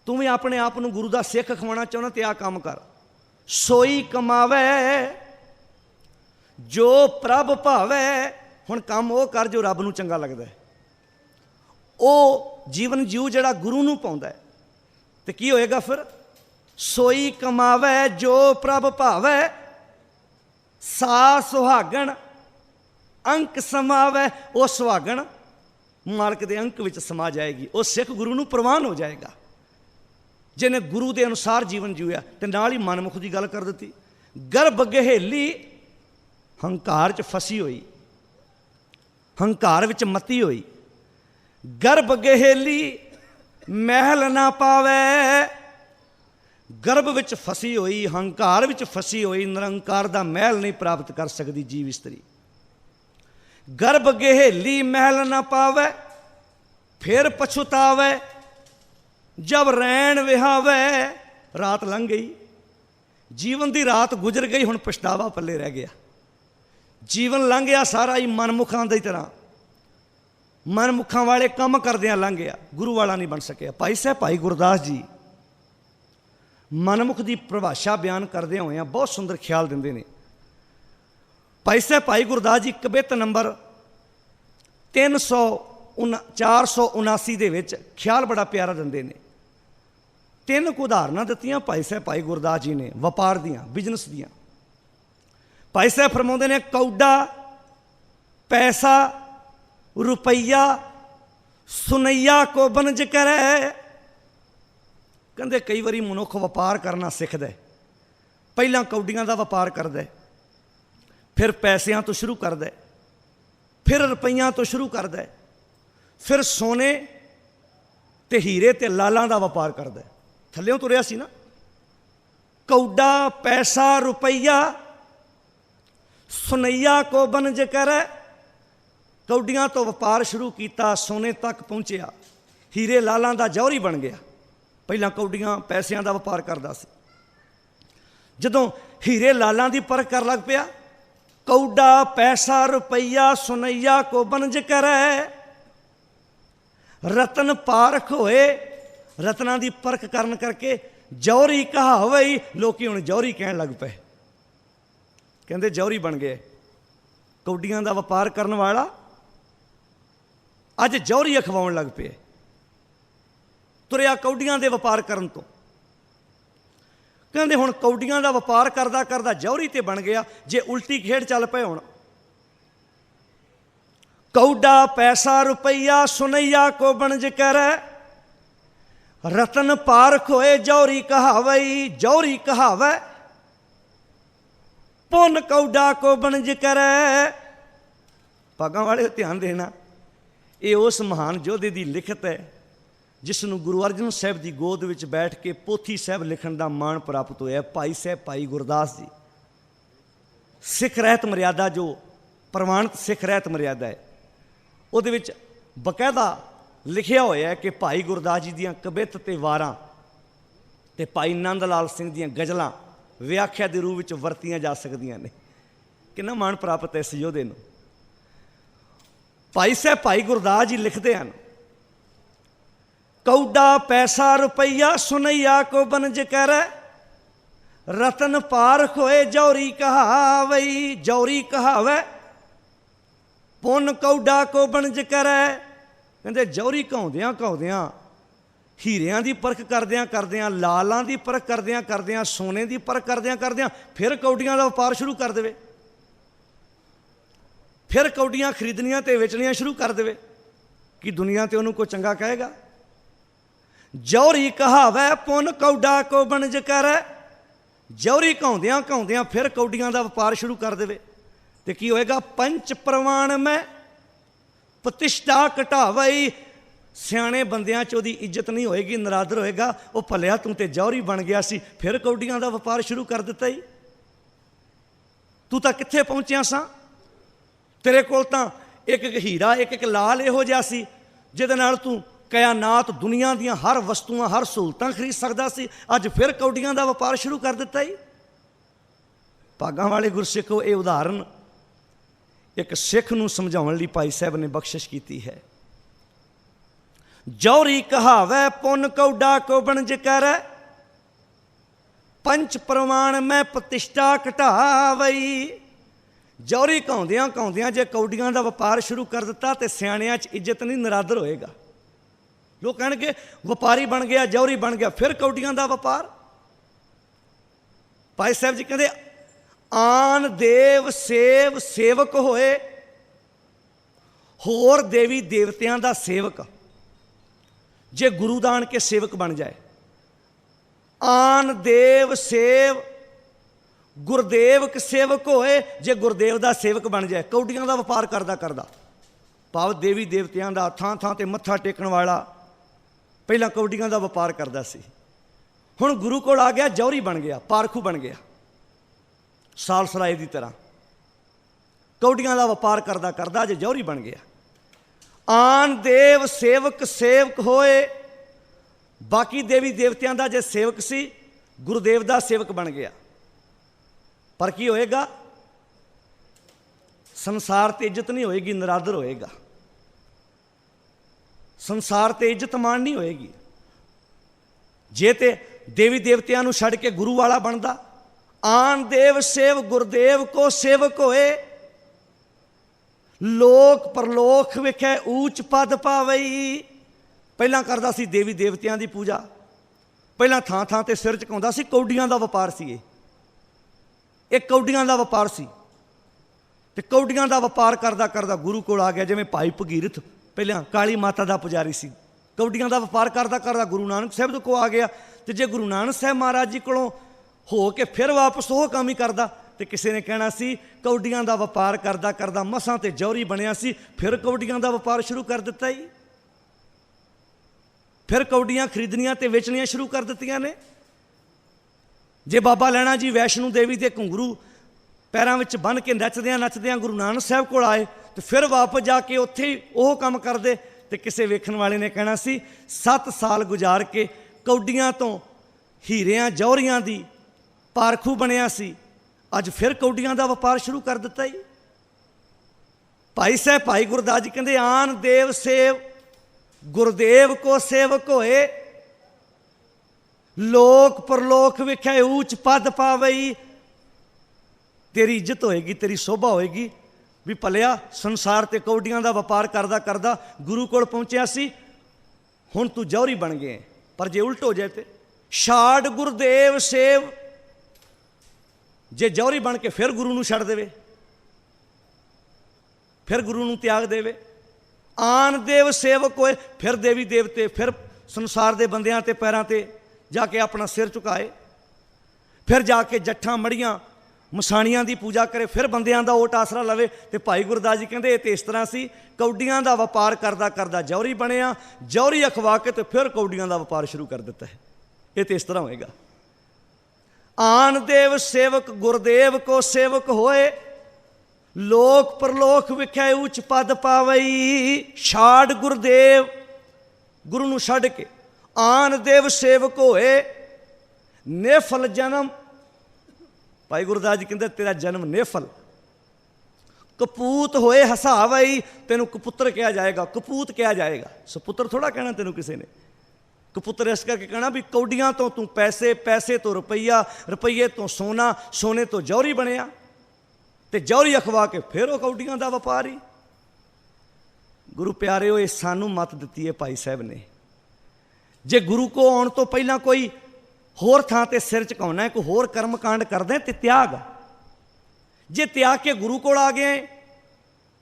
[SPEAKER 1] तू भी अपने आप नूं गुरु दा सिख खवाना चाहुंदा, ते आ काम कर। सोई कमावे जो प्रभ भावे, हुण काम वो कर जो रब नूं चंगा लगदा है, वो जीवन जीव जिहड़ा गुरु नूं पाउंदा है। ते की होएगा फिर? सोई कमावे जो प्रभ भावे, सा सुहागण अंक समावे। वो सुहागण मालक के अंक विच समा जाएगी, वो सिख गुरु नूं प्रवान हो जाएगा जिन्हें गुरु के अनुसार जीवन जीया। तो नाल ही मनमुख की गल कर दी। गर्भ गहेली हंकार च फसी हुई, हंकार विच मती हुई, गर्भ गहेली महल ना पावे। गर्भ विच फसी हुई, हंकार विच फसी हुई, निरंकार दा महल नहीं प्राप्त कर सकती जीव इस्त्री। गर्भ गहेली महल ना पावे, फिर पछुतावे। जब रैन विहावै, रात लंघ गई, जीवन की रात गुजर गई, हुण पछतावा पल्ले रह गया। जीवन लंघ गया सारा ही मनमुखां की तरह, मनमुखां वाले काम करदियां लंघ गया, गुरु वाला नहीं बन सकिया। भाई साहब भाई गुरदास जी मनमुख की परिभाषा बयान करदे होए बहुत सुंदर ख्याल दिंदे ने। भाई साहब भाई गुरदास जी कबित नंबर 479 दे विच ख्याल बड़ा प्यारा दिंदे ने। 3 उदाहरणां दित्तियां भाई साहब भाई गुरदास जी ने वपार दियां, बिजनेस दियां। भाई साहब फरमाउंदे ने कौडा, पैसा, रुपया, सुनैया को बनज करे। कहते कई बारी मनुख वपार करना सीखदा है। पहला कौडियां का वपार करदा है, फिर पैसों तो शुरू करदा है, फिर रुपइयां तो शुरू करदा है, फिर सोने ते हीरे ते लालां का वपार करदा है। थल्लियों तुरिया सी ना, कौडा, पैसा, रुपया, सुनैया को बनज करे। कौडियां तो वपार शुरू किया, सोने तक पहुँचया, हीरे लालां का जौहरी बन गया। पहला कौडियां पैसों का वपार करता सी, जदों हीरे लालां की परख कर लग पिया, कौडा, पैसा, रुपया, सुनैया को बनज करे। रतन पारख होए, रत्नां की परख करन करके जौहरी कहावई, लोकी हुण जौहरी कहण लग पे। कहंदे जौहरी बन गए। कौडियां का वपार करन वाला अज जौहरी अखवाउण लग पे, तुरिया कौडियां दे वपार करन तो। कहंदे हुण कौडियां का वपार करदा करदा जौहरी ते बन गया। जे उल्टी खेड़ चल पे हुण, कौडा, पैसा, रुपया, सुनैया को बनज करे। रतन पारख होए जौहरी कहावई, जौहरी कहावै, पुन कौडा को बनज करे। भागां वाले ध्यान देना, ये उस महान योधे की लिखत है जिसनों गुरु अर्जन साहब की गोद विच बैठ के पोथी साहब लिखण का माण प्राप्त होया। भाई साहब भाई गुरदास जी सिख रहत मर्यादा, जो प्रमाणित सिख रहत मर्यादा है, उहदे विच बकायदा लिखिया होया है कि भाई गुरदास जी दियां कबित ते वारां ते भाई नंद लाल सिंह दियां गज़लां व्याख्या के रूप में वरतियां जा सकदियां ने। कितना माण प्राप्त है इस योधे नूं। भाई साहब भाई गुरदास जी लिखते हैं, कौडा, पैसा, रुपया, सुनैया को बनज करे। रतन पारख होए जौहरी कहावई, जौहरी कहावै, पुन कौडा को बनज करे। कहते जौहरी कहाउंदियां कहाउंदियां, हीरियां की परख करदियां करदियां, लालां की परख करदियां करदियां, सोने की परख करदियां करदियां, फिर कौडियां का वपार शुरू कर देवे, फिर कौडियां खरीदनियां ते वेचनियां शुरू कर देवे कि दुनिया ते उन्होंने कोई चंगा कहेगा। जौहरी कहावै, पुन कौडा को बनज करे। जौहरी कहाउंदियां कहाउंदियां फिर कौडियां का वपार शुरू कर देवे ते की होएगा, पंच प्रमाण में प्रतिष्ठा घटावई। सियाणे बंदियां च ओहदी इज्जत नहीं होएगी, नरादर होएगा। वो भलिया तू ते जौहरी बन गया सी, फिर कौडियां का वपार शुरू कर दिता ही। तू तां कित्थे पहुंचिया सा, तेरे कोल तां एक एक हीरा एक एक लाल इहो जिहा सी जिहदे नाल तू कायनात दुनिया दीयां हर वस्तुआं हर सहूलतां खरीद सकदा सी। अज फिर कौडियां का वपार शुरू कर दिता ही। भागां वाले गुरसिखो, ये उदाहरण एक सिख नूं समझाउण लई भाई साहब ने बख्शिश की है। जौहरी कहावै, पुन कौडा को बनज करे। पंच प्रमाण में प्रतिष्ठा घटावई। जौहरी कहाउंदियां कहाउंदियां जे कौडियां का वपार शुरू कर दिता तो सियाणियां च इज्जत नहीं, नरादर होएगा। लोग कहणगे वपारी बन गया, जौहरी बन गया, फिर कौडियां का वपार। भाई साहब जी कहते आन देव सेव सेवक होए, होर देवी देवतियां का सेवक जे गुरुदान के सेवक बन जाए। आन देव सेव गुरदेव के सेवक होए, जे गुरदेव का सेवक बन जाए। कौडियां का वपार करदा करदा, भाव देवी देवतियां का थां थां ते मत्था टेकण वाला पहला कौडियां का वपार करदा सी। हुण गुरु कोल आ गया, जौहरी बन गया, पारखू बन गया, साल सराय की तरह कौडियां का वपार करदा करदा जे जौहरी बन गया। आन देव सेवक सेवक होए, बाकी देवी देवतियां दा जे सेवक सी गुरुदेव दा सेवक बन गया, पर की होएगा? संसार ते इज्जत नहीं होएगी, निरादर होएगा। संसार ते इज्जत मान नहीं होएगी। जे ते देवी देवतियां नूं छड़ के गुरु वाला बनदा, आन देव सेव गुरुदेव को सेवक होए, लोक परलोक विखे ऊंच पद पावई। पहला करदा सी देवी देवतियां दी पूजा, पहला थां थां ते सिर झुकाउंदा सी। कौडियां दा वपार सी, ये कौडियां दा वपार सी। ते कौडियां दा वपार करदा करदा गुरु कोल आ गया, जिवें भाई भगीरथ पहला काली माता दा पुजारी सी, कौडियां दा वपार करदा करदा गुरु नानक साहब दे कोल आ गया। ते जे गुरु नानक साहब महाराज जी कोलों हो के फिर वापस वो काम ही करदा, ते किसी ने कहना सी कौडियां दा वपार करदा करदा मसां ते जौहरी बनिया सी, फिर कौडियां दा वपार शुरू कर दिता ही। फिर कौडियां खरीदनियां ते वेचनियां शुरू कर दित्तियां ने। जे बाबा लैणा जी वैष्णो देवी दे घुंघरू पैरों में बन के नचद्या नचद्या गुरु नानक साहब को आए, तो फिर वापस जाके उत्थे ही वो काम करते। तो किसी वेखण वाले ने कहना सी 7 साल गुजार के कौडियां तो हीरियां जौहरियां दी पारखू बनिया सी, अज फिर कौडियां दा वपार शुरू कर दिता ही। भाई साहब भाई गुरदास जी कहते आन देव सेव गुरुदेव को सेवक होए, लोक परलोक विखे ऊंच पद पावई। तेरी इज्जत होएगी, तेरी शोभा होएगी। भी भलिया संसार ते कौडियां दा वपार करदा करदा गुरु कोल पहुंचिया सी, हुण तू जौहरी बन गए। पर जे उल्ट हो जाए तो छाड़ गुरुदेव सेव, जे जौहरी बन के फिर गुरु नूं छड़ देवे, फिर गुरु नूं त्याग देवे। आन देव सेवक होए, फिर देवी देवते फिर संसार दे बंदियां ते पैरां ते जाके अपना सिर झुकाए, फिर जाके जट्ठां मड़ियां मसाणियां दी पूजा करे, फिर बंदियां दा ओट आसरा लवे। ते भाई गुरदास जी कहते ये इस तरह सी, कौडियां दा वपार करदा करदा जौहरी बनिया, जौहरी अखवा के तो फिर कौडियां दा वपार शुरू कर दिता है। ये तो इस तरह होएगा। आन देव सेवक गुरुदेव को सेवक होए, लोक परलोक विखे उच्च पद पावई। छाड़ गुरुदेव, गुरु नूं छड़ के आन देव सेवक होए, नेफल जन्म। भाई गुरदास जी कहते तेरा जन्म नेफल, कपूत होए हसावई, तेनों कपुत्र कहा जाएगा, कपूत कहा जाएगा। सपुत्र थोड़ा कहना तेनों किसी ने, कपुत्र इस करके कहना भी कौडियां तो तू पैसे, पैसे तो रुपया, रुपये तो सोना, सोने तो जौहरी बनिया, ते जौहरी अखवा के फिर वो कौडियां दा वपारी। गुरु प्यारे हो, सानू मत दिती है भाई साहब ने। जे गुरु को आने तो पहला कोई होर थां ते सिर झुकाउणा है, कोई होर कर्म कांड करदे ते त्याग। जे त्याग के गुरु कोल आ गए,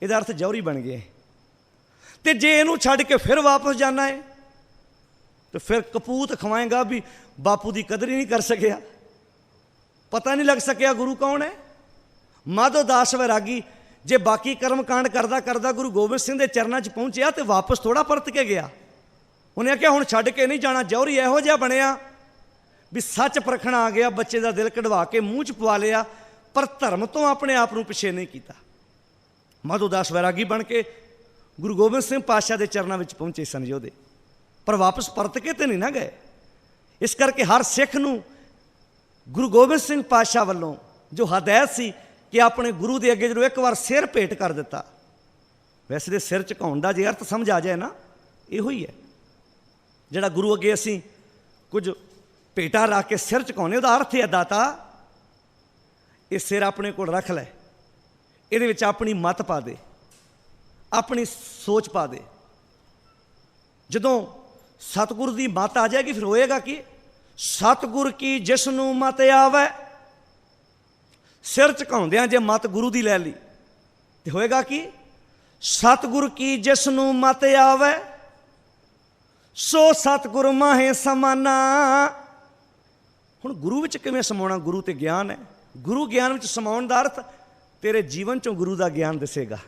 [SPEAKER 1] इहदा अर्थ जौहरी बन गए। ते जे इहनूं छड्ड के फिर वापस जाना है, तो फिर कपूत खवाएगा भी बापू की कदर ही नहीं कर सकिया, पता नहीं लग सकिया गुरु कौन है। माधोदास वैरागी जे बाकी कर्म कांड करदा करदा गुरु गोबिंद सिंह के चरणों च पहुंचया तो वापस थोड़ा परत के गया। उन्हें आख्या हुण छड्ड के नहीं जाना। जौहरी इहो जिहा बनिया भी सच परखण आ गया, बच्चे का दिल कढ़वा के मूँह च पवा लिया, पर धर्म तो अपने आप को पिछे नहीं किया। माधोदास वैरागी बन के गुरु गोबिंद सिंह पातशाह के चरणों में पहुंचे सन योधे, पर वापस परत के तो नहीं ना गए। इस करके हर सिख नूं गुरु गोबिंद सिंह पातशाह वालों जो हदायत सी कि अपने गुरु के अगे जो एक बार सिर भेंट कर दिता। वैसे तो सिर झुकाउण दा जे अर्थ समझ आ जाए ना, इहो ही है जिहड़ा गुरु अगे असीं कुछ भेटा रख के सिर झुकाउने, उहदा अर्थ है दाता ये सिर अपने कोल रख लै, इहदे विच अपनी मत पा दे, अपनी सोच पा दे। जदों सतगुरु की मत आ जाएगी फिर होएगा कि सतगुर की जिसनूं मत आवे, सिर झुकाउंदियां जे मत गुरु की लै ली तो होएगा कि सतगुर की जिसनूं मत आवे, सो सतगुर माहे समाना। हुण गुरु विच किवें समाउणा? गुरु ते ज्ञान है, गुरु ज्ञान विच समाउण दा अर्थ तेरे जीवन चों गुरु का ज्ञान दसेगा।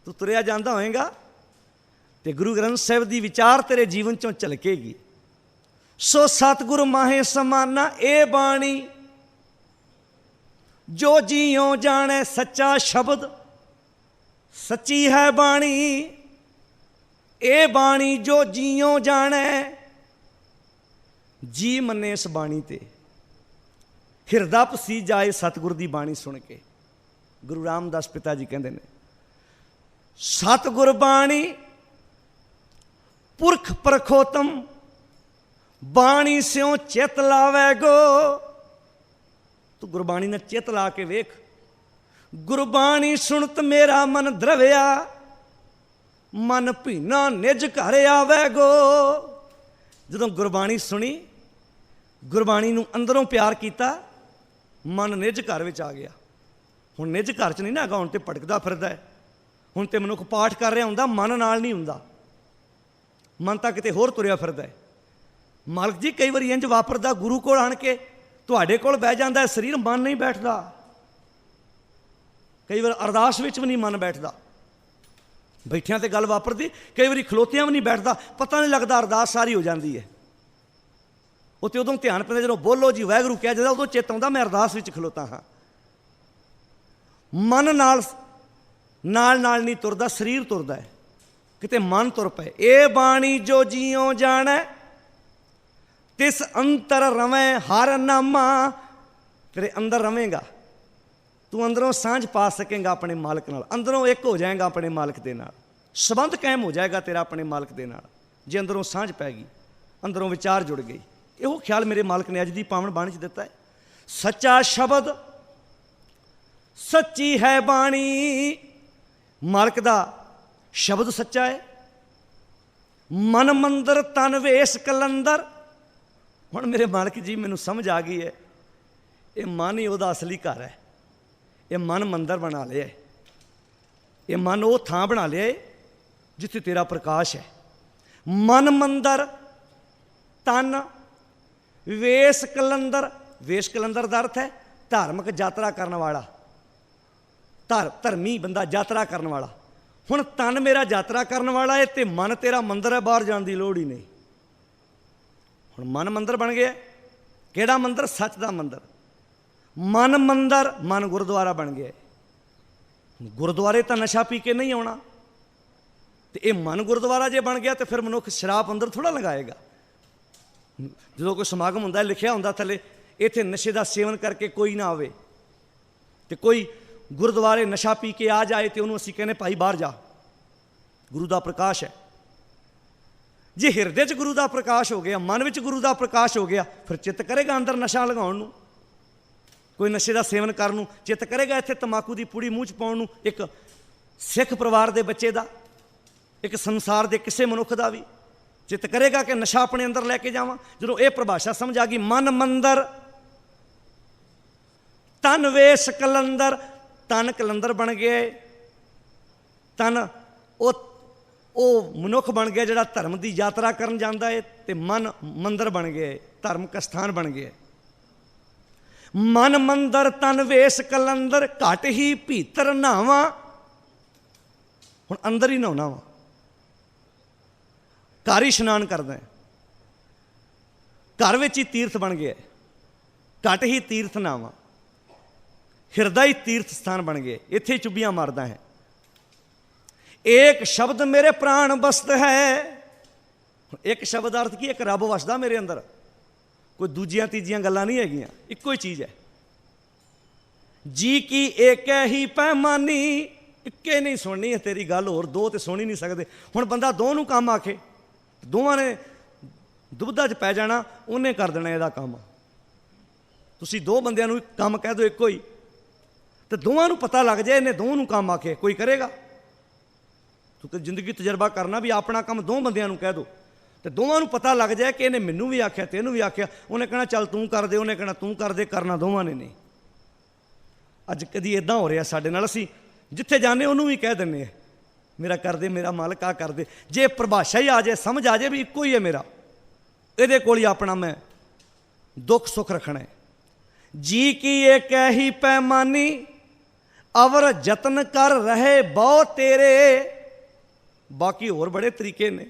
[SPEAKER 1] तू तुरिया जांदा होएगा ते गुरु ग्रंथ साहिब दी विचार तेरे जीवन चों झलकेगी। सो सतगुर माहे समाना, ए बाणी जो जियों जाने सच्चा शब्द, सच्ची है बाणी ए बाणी जो जियो जाने, जी मन्ने इस बाणी ते, हिरदा पसी जाए सतगुर दी बाणी सुन के। गुरु रामदास पिता जी कहते ने, सतगुर बाणी पुरख परखोतम, बाणी स्यों चित लावे गो। तू गुरबाणी ने चित ला के वेख। गुरबाणी सुनत मेरा मन द्रव्या, मन भीना निज घर आवे गो। जदों गुरबाणी सुनी, गुरबाणी नूं अंदरों प्यार किया, मन निज घर विच आ गया। हुण निज घर च नहीं ना, हुण ते भटकदा फिरदा है। हुण ते मनुख पाठ कर रहा हुंदा, मन नाल नहीं हुंदा, मन तां किते होर तुरिया फिरदा है। मालक जी कई वारी इंज वापरदा, गुरु कोल आण के तुहाडे कोल बह जांदा है शरीर, मन नहीं बैठदा। कई बार अरदास विच भी नहीं मन बैठदा, बैठियां ते गल वापरदी, कई बारी खलोतियां भी नहीं बैठदा, पता नहीं लगदा अरदास सारी हो जाती है। उत्ते उदों ध्यान पैंदा जदों बोलो जी वाहिगुरू कह जांदा, उदों चित आउंदा मैं अरदास विच खलोता हाँ। मन नाल नाल नहीं तुरदा, शरीर तुरदा है, किते मन तुर पए। ए बाणी जो जियो जाने, तिस अंतर रवें हर नामा। तेरे अंदर रवेंगा, तू अंदरों सांझ पा सकेंगा अपने मालिक नाल, अंदरों एक हो जाएगा अपने मालिक दे नाल, संबंध कायम हो जाएगा तेरा अपने मालिक दे नाल। जे अंदरों सांझ पैगी, अंदरों विचार जुड़ गई। यो ख्याल मेरे मालिक ने अज दी पावन बाणी च दिता है। सच्चा शब्द सच्ची है बाणी, मालिक दा शब्द सच्चा है। मन मंदिर तन वेश कलंदर। हुण मेरे मालिक जी मैनूं समझ आ गई है, ये मन ही उहदा असली घर है। ये मन मंदिर बना लिया है, ये मन वो थां बना लिया है जिथे तेरा प्रकाश है। मन मंदिर तन वेश कलंदर। वेश कलंदर का अर्थ है धार्मिक यात्रा करने वाला, धर्मी बंदा यात्रा करने वाला। हुण तन मेरा यात्रा करने वाला है, तो मन तेरा मंदिर है, बाहर जाने की लोड़ ही नहीं। हुण मन मंदिर बन गया। किहड़ा मंदिर? सच का मंदिर। मन मंदिर, मन गुरुद्वारा बन गया। गुरुद्वारे तो नशा पी के नहीं आना, तो ये मन गुरुद्वारा जे बन गया तो फिर मनुख शराब अंदर थोड़ा लगाएगा। जो कोई समागम होंदा लिखिया होंदा थले, इत्थे नशे का सेवन करके कोई ना आवे, तो कोई गुरुद्वारे नशा पी के आ जाए तो उन्होंने असीं कहने भाई बाहर जा, गुरु का प्रकाश है। जे हिरदे च गुरु का प्रकाश हो गया, मन में गुरु का प्रकाश हो गया, फिर चित्त करेगा अंदर नशा लगाउण नूं, कोई नशे का सेवन करन नूं चित्त करेगा, इत्थे तंबाकू की पुड़ी मूँह च पाउण नूं। एक सिख परिवार के बच्चे का, एक संसार के किसी मनुख का भी चित्त करेगा कि नशा अपने अंदर लैके जावां। जो ये परिभाषा समझ आ गई, मन मंदिर तन वेश कलंदर। तन कलंदर बन गए, तन ओ मनुख बन गया जिहड़ा धर्म की यात्रा करन जांदा है, ते मन मंदिर बन गए, धर्म का स्थान बन गए। मन मंदिर तन वेश कलंदर, घट ही भीतर नहावा। हुण अंदर ही नहाउणा वा, घर ही इशनान करदा है, घर विच ही तीर्थ बन गया, घट ही तीर्थ नहावा। हिरदा तीर्थ स्थान बन गए, इत्थे चुब्बियां मारदा है। एक शब्द मेरे प्राण बसत है। एक शब्द अर्थ की, एक रब वसदा मेरे अंदर, कोई दूजियां तीजियां गल्लां नहीं हैगियां, इक्को ही चीज़ है। जी की एक ही पैमानी, इक्के नहीं सुननी है तेरी गल, होर दो तो सुन ही नहीं सकते। हुण बंदा दो नूं काम आखे, दोवां ने दुबधा च पै जाना, उन्हें कर देना इहदा काम। तुसीं दो बंदियां नूं काम कह दो इक्को ही, तो दोवां नूं पता लग जाए इन्हें दोवां नूं काम आखे, कोई करेगा? क्योंकि जिंदगी तजर्बा करना भी, अपना काम दो बंदियां नूं कह दो, तो दोवां नूं पता लग जाए कि इन्हें मैनू भी आख्या तेनू भी आख्या। उन्हें कहना चल तू कर दे, उन्हें कहना तू कर दे, करना दोवां ने नहीं। अज कदी इदां हो रहा साडे नाल, असीं जिथे जाने उन्होंने भी कह दिंदे आ मेरा कर दे, मेरा मालक आ कर दे। जे परिभाषा ही आ जाए, समझ आ जाए भी इक्को ही है मेरा, ये कोल ही अपना मैं दुख सुख रखना है। जी की एक ही पैमानी, अवर जतन कर रहे बहु तेरे। बाकी होर बड़े तरीके ने,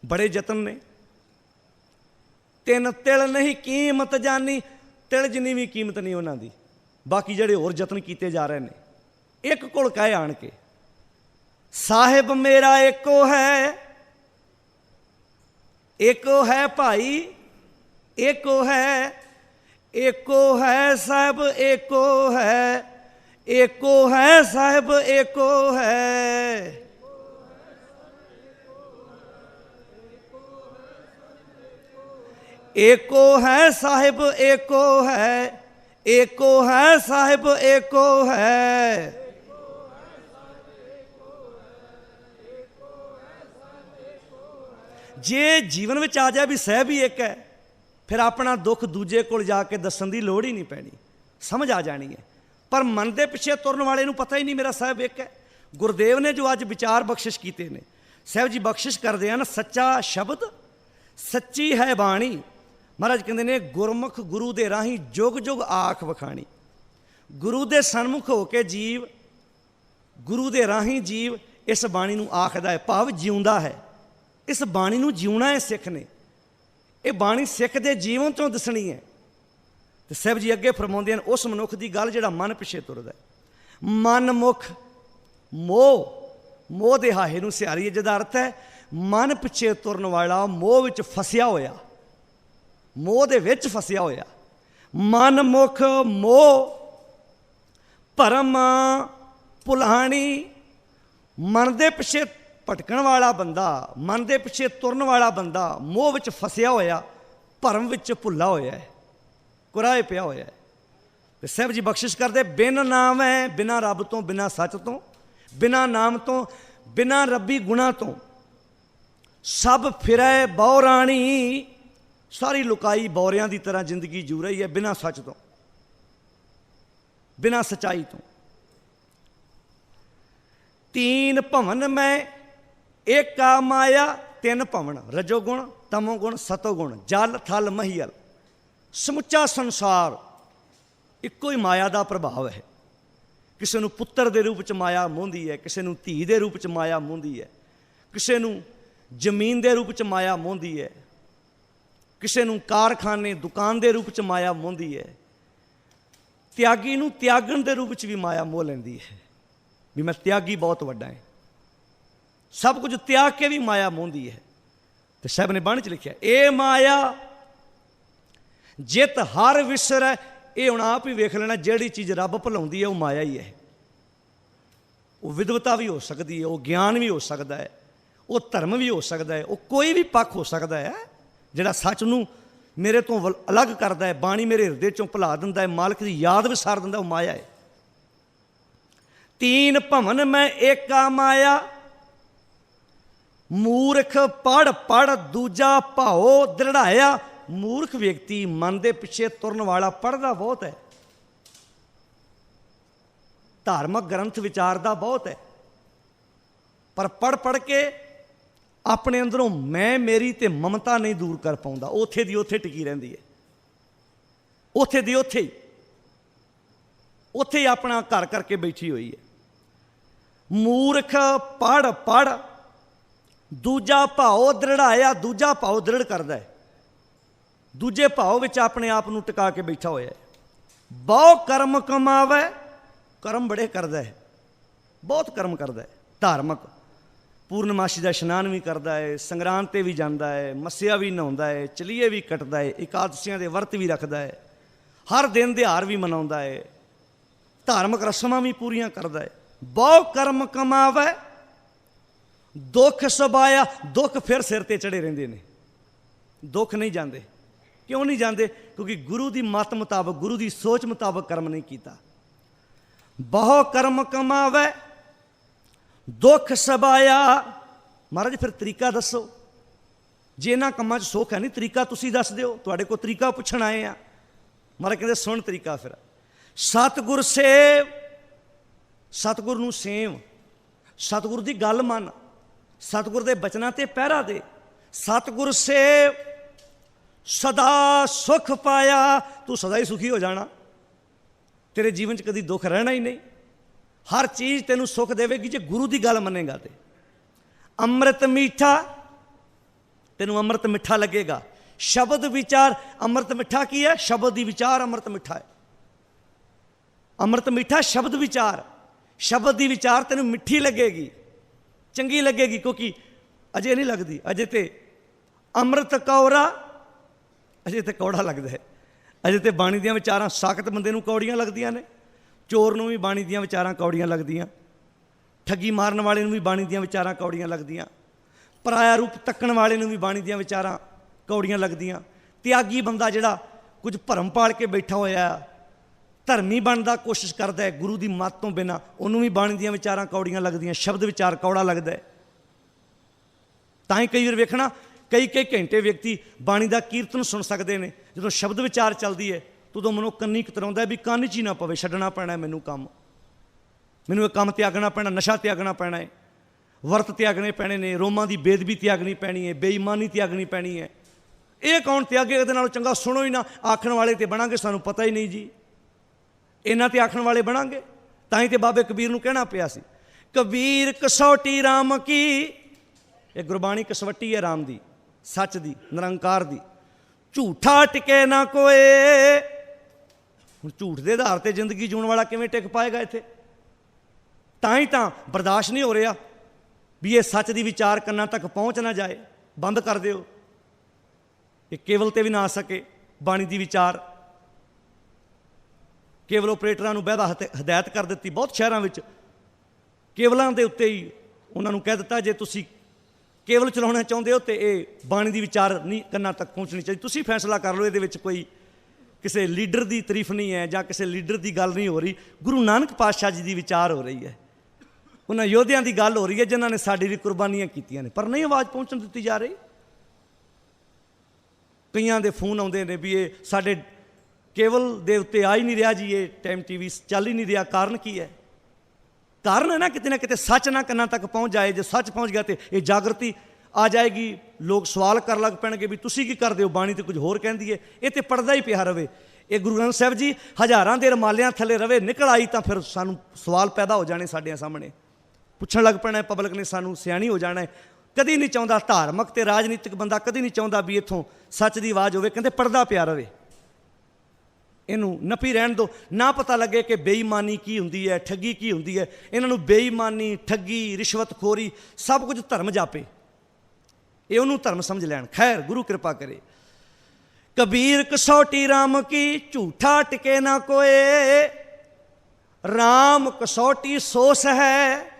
[SPEAKER 1] बड़े जतन ने। तिन तिल नहीं कीमत जानी, तिल जिन्नी भी कीमत नहीं उन्हां दी। बाकी जड़े होर जतन किए जा रहे हैं, एक कोल कहे आण के साहिब मेरा एको है भाई, एको है साहिब, एको है साहिब, एको है। एको है साहिब, एको है साहिब, एको है। जे जीवन में आ जाए भी साहिब ही एक है, फिर अपना दुख दूजे को जाके दसन की लोड़ ही नहीं पैनी, समझ आ जानी है। पर मन के पिछे तुरन वाले नूं पता ही नहीं मेरा साहिब एक है। गुरुदेव ने जो अज विचार बख्शिश किए ने, साहिब जी बख्शिश करते हैं ना, सच्चा शब्द सच्ची है बाणी। महाराज कहते ने गुरमुख गुरु दे राही जुग जुग आख वखाणी। गुरु दे सन्मुख होके जीव, गुरु दे राही जीव इस बाणी नूं आखदा है, भाव जिउंदा है। इस बाणी नूं जिउणा है सिख ने, ये बाणी सिख दे जीवन चों दसनी है। तो साहिब जी अगे फरमाउंदे हैं उस मनुख की गल जिहड़ा मन पिछे तुरदा है। मन मुख मोह, मोह दे हाहे नूं सिहारी, जिहदा अर्थ है मन पिछे तुरन वाला, मोह विच फसिया होया, मोह दे विच फसिया होया। मन मुख मोह भरम भुलाणी। मन दे पिछे भटकण वाला बंदा, मन दे पिछे तुरन वाला बंदा मोह विच फसिया होया, भरम विच भुला होया है, कुराए पिया होया है। ते साहिब जी बख्शिश करदे बिन नाम है, बिना रब तो, बिना सच तो, बिना नाम तो, बिना रब्बी गुणा तो, सब फिरै बौराणी। सारी लुकाई बौरियां की तरह जिंदगी जू रही है, बिना सच तो, बिना सच्चाई तो। तीन भवन में एका माया, तीन भवन रजोगुण तमोगुण सतोगुण, जल थल महियल। समुचा संसार इक्को ही माया का प्रभाव है। किसी को पुत्र के रूप च माया मोहंदी है, किसी को धी के रूप च माया मोहंदी है, किसी को जमीन के रूप च माया मोहंदी है, किसी को कारखाने दुकान के रूप च माया मोहंदी है। त्यागी नूं त्यागण के रूप च भी माया मोह लैंदी है, भी मैं त्यागी बहुत वड्डा है, सब कुछ त्याग के भी माया मोहंदी है। तो साहब ने बाणी च लिखिया ए माया जित हर विसर है। ये हुण आप ही वेख लेना, जिहड़ी चीज़ रब भुलाउंदी है वो माया ही है। वो विद्वता भी हो सकती है, वो ज्ञान भी हो सकता है, वो धर्म भी हो सकता है, वो कोई भी पक्ष हो सकता है। जिहड़ा सच नूं मेरे तो अलग करता है, बाणी मेरे हिरदे चों भुला दिंदा है, मालक की याद विसार दिंदा, वो माया है। तीन भवन में एका माया, मूर्ख पढ़ पढ़ दूजा भाओ दृढ़ाया। मूर्ख व्यक्ति मन के पिछे तुरन वाला पढ़ता बहुत है, धार्मिक ग्रंथ विचारदा बहुत है, पर पढ़ पढ़ के अपने अंदरों मैं मेरी ते ममता नहीं दूर कर पाउंदा। उत्थे दी उत्थे टिकी रहिंदी है, उत्थे दी उत्थे ही अपना घर करके बैठी हुई है। मूर्ख पढ़ पढ़ दूजा भाव दृढ़ाया। दूजा भाव दृढ़ करदा है, दूजे भाव विच अपने आप नूं टिका के बैठा होया है। बहु कर्म कमावे, कर्म बड़े करदा है, बहुत कर्म करदा है। धार्मिक पूर्णमासी का इशनान भी करता है, संगरांद ते भी जाता है, मस्सिया भी नहाउंदा है, चलीए भी कटदा है, एकादशियां दे वर्त भी रखता है, हर दिन दिहाड़ भी मनाउंदा है, धार्मिक रस्मां भी पूरियां करदा है। बहु कर्म कमावे दुख सबाया। दुख फिर सिर ते चढ़े रहिंदे ने, दुख नहीं जाते। क्यों नहीं जाते? क्योंकि गुरु की मत मुताबक, गुरु की सोच मुताबक कर्म नहीं किया। बहु कर्म कमावे दुख सबाया। महाराज फिर तरीका दसो, जे इन्हां कामां 'च सुख है नहीं, तरीका तुसीं दस दिओ, तुहाडे कोल तरीका पुछण आए आ। महाराज कहते सुन तरीका फिर। सतगुर सेव, सतगुर नूं सेव, सतगुर की गल मन, सतगुर के बचनां ते पहरा दे। सतगुर सेव सदा सुख पाया। तू सदा ही सुखी हो जाना, तेरे जीवन च कभी दुख रहना ही नहीं। हर चीज़ तेनू सुख देवेगी जे गुरु की गल मनेगा। तो अमृत मीठा, तेनू अमृत मिठा लगेगा। शब्द विचार, अमृत मिठा की है? शब्द ही विचार अमृत मिठा है। अमृत मिठा शब्द विचार, शब्द की विचार तेनू मिठी लगेगी। ਚੰਗੀ ਲੱਗੇਗੀ, ਕਿਉਂਕਿ ਅਜੇ ਨਹੀਂ ਲੱਗਦੀ, ਅਜੇ ਤੇ ਅੰਮ੍ਰਿਤ ਕੌਰਾ, ਅਜੇ ਤੇ ਕੌੜਾ ਲੱਗਦਾ ਹੈ। ਅਜੇ ਤੇ ਬਾਣੀ ਦੀਆਂ ਵਿਚਾਰਾਂ ਸਾਖਤ ਬੰਦੇ ਨੂੰ ਕੌੜੀਆਂ ਲੱਗਦੀਆਂ ਨੇ, ਚੋਰ ਨੂੰ ਵੀ ਬਾਣੀ ਦੀਆਂ ਵਿਚਾਰਾਂ ਕੌੜੀਆਂ ਲੱਗਦੀਆਂ, ਠੱਗੀ ਮਾਰਨ ਵਾਲੇ ਨੂੰ ਵੀ ਬਾਣੀ ਦੀਆਂ ਵਿਚਾਰਾਂ ਕੌੜੀਆਂ ਲੱਗਦੀਆਂ, ਪਰਾਇਆ ਰੂਪ ਤੱਕਣ ਵਾਲੇ ਨੂੰ ਵੀ ਬਾਣੀ ਦੀਆਂ ਵਿਚਾਰਾਂ ਕੌੜੀਆਂ ਲੱਗਦੀਆਂ। ਤਿਆਗੀ ਬੰਦਾ ਜਿਹੜਾ ਕੁਝ ਭਰਮ ਪਾਲ ਕੇ ਬੈਠਾ ਹੋਇਆ, ਧਰਮੀ ਬਣਨ ਦਾ ਕੋਸ਼ਿਸ਼ ਕਰਦਾ ਹੈ ਗੁਰੂ ਦੀ ਮੱਤ ਤੋਂ ਬਿਨਾਂ, ਉਹਨੂੰ ਵੀ ਬਾਣੀ ਦੀਆਂ ਵਿਚਾਰਾਂ ਕੌੜੀਆਂ ਲੱਗਦੀਆਂ, ਸ਼ਬਦ ਵਿਚਾਰ ਕੌੜਾ ਲੱਗਦਾ ਹੈ। ਤਾਂ ਹੀ ਕਈ ਵਾਰ ਵੇਖਣਾ ਕਈ ਘੰਟੇ ਵਿਅਕਤੀ ਬਾਣੀ ਦਾ ਕੀਰਤਨ ਸੁਣ ਸਕਦੇ ਨੇ, ਜਦੋਂ ਸ਼ਬਦ ਵਿਚਾਰ ਚੱਲਦੀ ਹੈ ਉਦੋਂ ਮਨੋਂ ਕੰਨੀ ਕਤਰਾਉਂਦਾ ਵੀ ਕੰਨ 'ਚ ਹੀ ਨਾ ਪਵੇ, ਛੱਡਣਾ ਪੈਣਾ ਮੈਨੂੰ ਕੰਮ, ਮੈਨੂੰ ਇਹ ਕੰਮ ਤਿਆਗਣਾ ਪੈਣਾ, ਨਸ਼ਾ ਤਿਆਗਣਾ ਪੈਣਾ ਹੈ, ਵਰਤ ਤਿਆਗਣੇ ਪੈਣੇ ਨੇ, ਰੋਮਾਂ ਦੀ ਬੇਦਬੀ ਤਿਆਗਣੀ ਪੈਣੀ ਹੈ, ਬੇਈਮਾਨੀ ਤਿਆਗਣੀ ਪੈਣੀ ਹੈ। ਇਹ ਕੌਣ ਤਿਆਗੇ? ਇਹਦੇ ਨਾਲੋਂ ਚੰਗਾ ਸੁਣੋ ਹੀ ਨਾ। ਆਖਣ ਵਾਲੇ ਤੇ ਬਣਾਂਗੇ, ਸਾਨੂੰ ਪਤਾ ਹੀ ਨਹੀਂ ਜੀ, ਇਹਨਾਂ ਤੇ ਆਖਣ ਵਾਲੇ ਬਣਾਂਗੇ। ਤਾਂ ਹੀ ਤੇ ਬਾਬੇ ਕਬੀਰ ਨੂੰ ਕਹਿਣਾ ਪਿਆ ਸੀ, ਕਬੀਰ ਕਸੌਟੀ ਰਾਮ ਕੀ। ਇਹ ਗੁਰਬਾਣੀ ਕਸਵੱਟੀ ਹੈ ਰਾਮ ਦੀ, ਸੱਚ ਦੀ, ਨਿਰੰਕਾਰ ਦੀ। ਝੂਠਾ ਟਿਕੇ ਨਾ ਕੋਏ। ਹੁਣ ਝੂਠ ਦੇ ਆਧਾਰ ਤੇ ਜ਼ਿੰਦਗੀ ਜਿਉਣ ਵਾਲਾ ਕਿਵੇਂ ਟਿਕ ਪਾਏਗਾ ਇੱਥੇ? ਤਾਂ ਹੀ ਤਾਂ ਬਰਦਾਸ਼ਤ ਨਹੀਂ ਹੋ ਰਿਹਾ ਵੀ ਇਹ ਸੱਚ ਦੀ ਵਿਚਾਰ ਕੰਨਾਂ ਤੱਕ ਪਹੁੰਚ ਨਾ ਜਾਏ। ਬੰਦ ਕਰ ਦਿਓ, ਇਹ ਕੇਵਲ ਤੇ ਵੀ ਨਾ ਆ ਸਕੇ ਬਾਣੀ ਦੀ ਵਿਚਾਰ। ਕੇਵਲ ਓਪਰੇਟਰਾਂ ਨੂੰ ਬਹਿਦਾ ਹਦਾਇਤ ਕਰ ਦਿੱਤੀ ਬਹੁਤ ਸ਼ਹਿਰਾਂ ਵਿੱਚ, ਕੇਵਲਾਂ ਦੇ ਉੱਤੇ ਹੀ ਉਹਨਾਂ ਨੂੰ ਕਹਿ ਦਿੱਤਾ ਜੇ ਤੁਸੀਂ ਕੇਵਲ ਚਲਾਉਣਾ ਚਾਹੁੰਦੇ ਹੋ ਤੇ ਇਹ ਬਾਣੀ ਦੀ ਵਿਚਾਰ ਨਹੀਂ ਕੰਨਾਂ ਤੱਕ ਪਹੁੰਚਣੀ ਚਾਹੀਦੀ, ਤੁਸੀਂ ਫੈਸਲਾ ਕਰ ਲਓ। ਇਹਦੇ ਵਿੱਚ ਕੋਈ ਕਿਸੇ ਲੀਡਰ ਦੀ ਤਾਰੀਫ ਨਹੀਂ ਹੈ ਜਾਂ ਕਿਸੇ ਲੀਡਰ ਦੀ ਗੱਲ ਨਹੀਂ ਹੋ ਰਹੀ, ਗੁਰੂ ਨਾਨਕ ਪਾਤਸ਼ਾਹ ਜੀ ਦੀ ਵਿਚਾਰ ਹੋ ਰਹੀ ਹੈ, ਉਹਨਾਂ ਯੋਧਿਆਂ ਦੀ ਗੱਲ ਹੋ ਰਹੀ ਹੈ ਜਿਨ੍ਹਾਂ ਨੇ ਸਾਡੀ ਲਈ ਕੁਰਬਾਨੀਆਂ ਕੀਤੀਆਂ ਨੇ, ਪਰ ਨਹੀਂ ਆਵਾਜ਼ ਪਹੁੰਚਣ ਦਿੱਤੀ ਜਾ ਰਹੀ। ਕਈਆਂ ਦੇ ਫੋਨ ਆਉਂਦੇ ਨੇ ਵੀ ਇਹ ਸਾਡੇ ਕੇਵਲ ਦੇ ਉੱਤੇ ਆ ਹੀ ਨਹੀਂ ਰਿਹਾ ਜੀ, ਇਹ ਟਾਈਮ TV ਚੱਲ ਹੀ ਨਹੀਂ ਰਿਹਾ, ਕਾਰਨ ਕੀ ਹੈ? ਕਾਰਨ ਹੈ ਨਾ ਕਿਤੇ ਸੱਚ ਨਾ ਕੰਨਾਂ ਤੱਕ ਪਹੁੰਚ ਜਾਏ। ਜੇ ਸੱਚ ਪਹੁੰਚ ਗਿਆ ਤੇ ਇਹ ਜਾਗਰਤੀ ਆ ਜਾਏਗੀ, ਲੋਕ ਸਵਾਲ ਕਰਨ ਲੱਗ ਪੈਣਗੇ ਵੀ ਤੁਸੀਂ ਕੀ ਕਰਦੇ ਹੋ, ਬਾਣੀ ਤੇ ਕੁਝ ਹੋਰ ਕਹਿੰਦੀ ਹੈ। ਇਹ ਤੇ ਪੜਦਾ ਹੀ ਪਿਆ ਰਵੇ। ਇਹ ਗੁਰੂ ਗ੍ਰੰਥ ਸਾਹਿਬ ਜੀ ਹਜ਼ਾਰਾਂ ਦੇ ਰਮਾਲਿਆਂ ਥੱਲੇ ਰਵੇ, ਨਿਕਲ ਆਈ ਤਾਂ ਫਿਰ ਸਾਨੂੰ ਸਵਾਲ ਪੈਦਾ ਹੋ ਜਾਣੇ, ਸਾਡੇ ਸਾਹਮਣੇ ਪੁੱਛਣ ਲੱਗ ਪੈਣਾ, ਪਬਲਿਕ ਨੇ ਸਾਨੂੰ ਸਿਆਣੀ ਹੋ ਜਾਣਾ। ਕਦੀ ਨਹੀਂ ਚਾਹੁੰਦਾ ਧਾਰਮਿਕ ਤੇ ਰਾਜਨੀਤਿਕ ਬੰਦਾ, ਕਦੀ ਨਹੀਂ ਚਾਹੁੰਦਾ ਵੀ ਇੱਥੋਂ ਸੱਚ ਦੀ ਆਵਾਜ਼ ਹੋਵੇ। ਕਹਿੰਦੇ ਪੜਦਾ ਪਿਆ ਰਵੇ, ਇਹਨੂੰ ਨੱਪੀ ਰਹਿਣ ਦਿਓ, ਨਾ ਪਤਾ ਲੱਗੇ ਕਿ ਬੇਈਮਾਨੀ ਕੀ ਹੁੰਦੀ ਹੈ, ਠੱਗੀ ਕੀ ਹੁੰਦੀ ਹੈ। ਇਹਨਾਂ ਨੂੰ ਬੇਈਮਾਨੀ, ਠੱਗੀ, ਰਿਸ਼ਵਤਖੋਰੀ ਸਭ ਕੁਝ ਧਰਮ ਜਾਪੇ, ਇਹ ਉਹਨੂੰ ਧਰਮ ਸਮਝ ਲੈਣ। ਖੈਰ, ਗੁਰੂ ਕਿਰਪਾ ਕਰੇ। ਕਬੀਰ ਕਸੌਟੀ ਰਾਮ ਕੀ, ਝੂਠਾ ਟਿਕੇ ਨਾ ਕੋਏ। ਰਾਮ ਕਸੌਟੀ ਸੋਸ ਹੈ,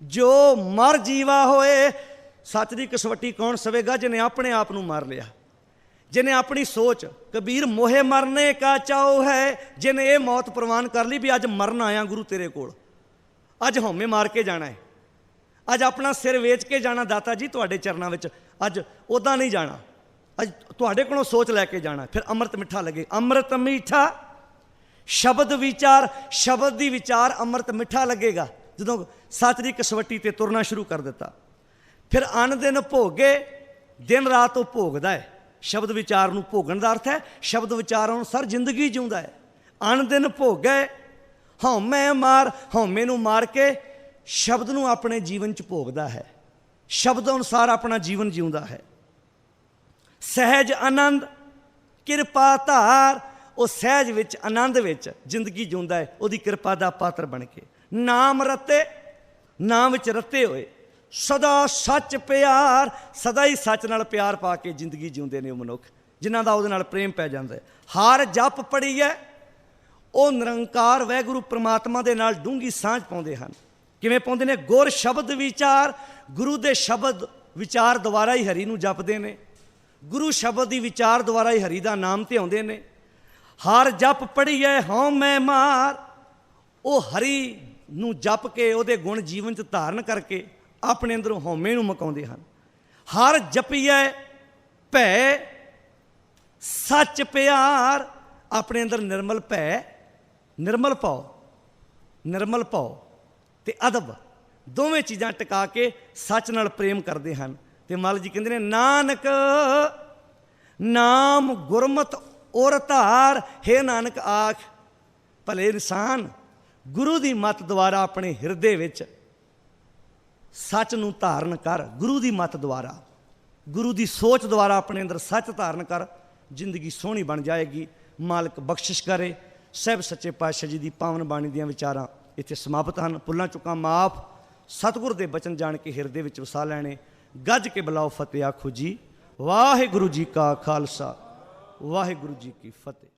[SPEAKER 1] ਜੋ ਮਰ ਜੀਵਾ ਹੋਏ। ਸੱਚ ਦੀ ਕਸਵੱਟੀ ਕੌਣ ਸਵੇਗਾ? ਜਿਹਨੇ ਆਪਣੇ ਆਪ ਨੂੰ ਮਾਰ ਲਿਆ, ਜਿਹਨੇ ਆਪਣੀ ਸੋਚ। ਕਬੀਰ ਮੋਹੇ ਮਰਨੇ ਕਾ ਚਾਓ ਹੈ, ਜਿਹਨੇ ਇਹ ਮੌਤ ਪ੍ਰਵਾਨ ਕਰ ਲਈ ਵੀ ਅੱਜ ਮਰਨ ਆਇਆ ਗੁਰੂ ਤੇਰੇ ਕੋਲ, ਅੱਜ ਹਉਮੈ ਮਾਰ ਕੇ ਜਾਣਾ ਹੈ, ਅੱਜ ਆਪਣਾ ਸਿਰ ਵੇਚ ਕੇ ਜਾਣਾ ਦਾਤਾ ਜੀ ਤੁਹਾਡੇ ਚਰਨਾਂ ਵਿੱਚ, ਅੱਜ ਉੱਦਾਂ ਨਹੀਂ ਜਾਣਾ, ਅੱਜ ਤੁਹਾਡੇ ਕੋਲੋਂ ਸੋਚ ਲੈ ਕੇ ਜਾਣਾ। ਫਿਰ ਅੰਮ੍ਰਿਤ ਮਿੱਠਾ ਲੱਗੇ। ਅੰਮ੍ਰਿਤ ਮਿੱਠਾ ਸ਼ਬਦ ਵਿਚਾਰ, ਸ਼ਬਦ ਦੀ ਵਿਚਾਰ ਅੰਮ੍ਰਿਤ ਮਿੱਠਾ ਲੱਗੇਗਾ ਜਦੋਂ ਸੱਚ ਦੀ ਕਸਵੱਟੀ ਤੇ ਤੁਰਨਾ ਸ਼ੁਰੂ ਕਰ ਦਿੱਤਾ। ਫਿਰ ਅਨ ਦਿਨ ਭੋਗੇ, ਦਿਨ ਰਾਤ ਉਹ ਭੋਗਦਾ ਹੈ। ਸ਼ਬਦ ਵਿਚਾਰ ਨੂੰ ਭੋਗਣ ਦਾ ਅਰਥ ਹੈ ਸ਼ਬਦ ਵਿਚਾਰ ਅਨੁਸਾਰ ਜ਼ਿੰਦਗੀ ਜਿਉਂਦਾ ਹੈ। ਅਨ ਦਿਨ ਭੋਗੇ ਹਉਮੈ ਮਾਰ, ਹਉਮੈ ਨੂੰ ਮਾਰ ਕੇ ਸ਼ਬਦ ਨੂੰ ਆਪਣੇ ਜੀਵਨ 'ਚ ਭੋਗਦਾ ਹੈ, ਸ਼ਬਦ ਅਨੁਸਾਰ ਆਪਣਾ ਜੀਵਨ ਜਿਉਂਦਾ ਹੈ। ਸਹਿਜ ਆਨੰਦ ਕਿਰਪਾ ਧਾਰ, ਉਹ ਸਹਿਜ ਵਿੱਚ, ਆਨੰਦ ਵਿੱਚ ਜ਼ਿੰਦਗੀ ਜਿਉਂਦਾ ਹੈ, ਉਹਦੀ ਕਿਰਪਾ ਦਾ ਪਾਤਰ ਬਣ ਕੇ। ਨਾਮ ਰਤੇ, ਨਾਮ ਵਿੱਚ ਰਤੇ ਹੋਏ, ਸਦਾ ਸੱਚ ਪਿਆਰ, ਸਦਾ ਹੀ ਸੱਚ ਨਾਲ ਪਿਆਰ ਪਾ ਕੇ ਜ਼ਿੰਦਗੀ ਜਿਉਂਦੇ ਨੇ ਉਹ ਮਨੁੱਖ, ਜਿਨ੍ਹਾਂ ਦਾ ਉਹਦੇ ਨਾਲ ਪ੍ਰੇਮ ਪੈ ਜਾਂਦਾ ਹੈ। ਹਰ ਜਪ ਪੜੀ ਹੈ, ਉਹ ਨਿਰੰਕਾਰ ਵਾਹਿਗੁਰੂ ਪ੍ਰਮਾਤਮਾ ਦੇ ਨਾਲ ਡੂੰਘੀ ਸਾਂਝ ਪਾਉਂਦੇ ਹਨ। ਕਿਵੇਂ ਪਾਉਂਦੇ ਨੇ? ਗੁਰ ਸ਼ਬਦ ਵਿਚਾਰ, ਗੁਰੂ ਦੇ ਸ਼ਬਦ ਵਿਚਾਰ ਦੁਆਰਾ ਹੀ ਹਰੀ ਨੂੰ ਜਪਦੇ ਨੇ, ਗੁਰੂ ਸ਼ਬਦ ਦੀ ਵਿਚਾਰ ਦੁਆਰਾ ਹੀ ਹਰੀ ਦਾ ਨਾਮ ਧਿਆਉਂਦੇ ਨੇ। ਹਰ ਜਪ ਪੜੀਏ ਹਉਮੈ ਮਾਰ, ਉਹ ਹਰੀ ਨੂੰ ਜਪ ਕੇ ਉਹਦੇ ਗੁਣ ਜੀਵਨ 'ਚ ਧਾਰਨ ਕਰਕੇ ਆਪਣੇ ਅੰਦਰੋਂ ਹਉਮੈ ਨੂੰ ਮੁਕਾਉਂਦੇ ਹਨ। ਹਰ ਜਪੀਏ ਭੈ ਸੱਚ ਪਿਆਰ, ਆਪਣੇ ਅੰਦਰ ਨਿਰਮਲ ਭੈ, ਨਿਰਮਲ ਭਾਉ ਤੇ ਅਦਬ, ਦੋਵੇਂ ਚੀਜ਼ਾਂ ਟਿਕਾ ਕੇ ਸੱਚ ਨਾਲ ਪ੍ਰੇਮ ਕਰਦੇ ਹਨ। ਤੇ ਮੱਲ ਜੀ ਕਹਿੰਦੇ ਨੇ ਨਾਨਕ ਨਾਮ ਗੁਰਮਤਿ ਔਰ ਧਾਰ, ਹੇ ਨਾਨਕ ਆਖ ਭਲੇ ਇਨਸਾਨ ਗੁਰੂ ਦੀ ਮੱਤ ਦੁਆਰਾ ਆਪਣੇ ਹਿਰਦੇ ਵਿੱਚ ਸੱਚ ਨੂੰ ਧਾਰਨ ਕਰ। ਗੁਰੂ ਦੀ ਮੱਤ ਦੁਆਰਾ, ਗੁਰੂ ਦੀ ਸੋਚ ਦੁਆਰਾ ਆਪਣੇ ਅੰਦਰ ਸੱਚ ਧਾਰਨ ਕਰ, ਜ਼ਿੰਦਗੀ ਸੋਹਣੀ ਬਣ ਜਾਏਗੀ। ਮਾਲਕ ਬਖਸ਼ਿਸ਼ ਕਰੇ। ਸਾਹਿਬ ਸੱਚੇ ਪਾਤਸ਼ਾਹ ਜੀ ਦੀ ਪਾਵਨ ਬਾਣੀ ਦੀਆਂ ਵਿਚਾਰਾਂ ਇੱਥੇ ਸਮਾਪਤ ਹਨ। ਭੁੱਲਾਂ ਚੁੱਕਾਂ ਮਾਫ, ਸਤਿਗੁਰ ਦੇ ਬਚਨ ਜਾਣ ਕੇ ਹਿਰਦੇ ਵਿੱਚ ਵਸਾ ਲੈਣੇ। ਗੱਜ ਕੇ ਬੁਲਾਓ ਫਤਿਹ ਆਖੋ ਜੀ। ਵਾਹਿਗੁਰੂ ਜੀ ਕਾ ਖਾਲਸਾ, ਵਾਹਿਗੁਰੂ ਜੀ ਕੀ ਫਤਿਹ।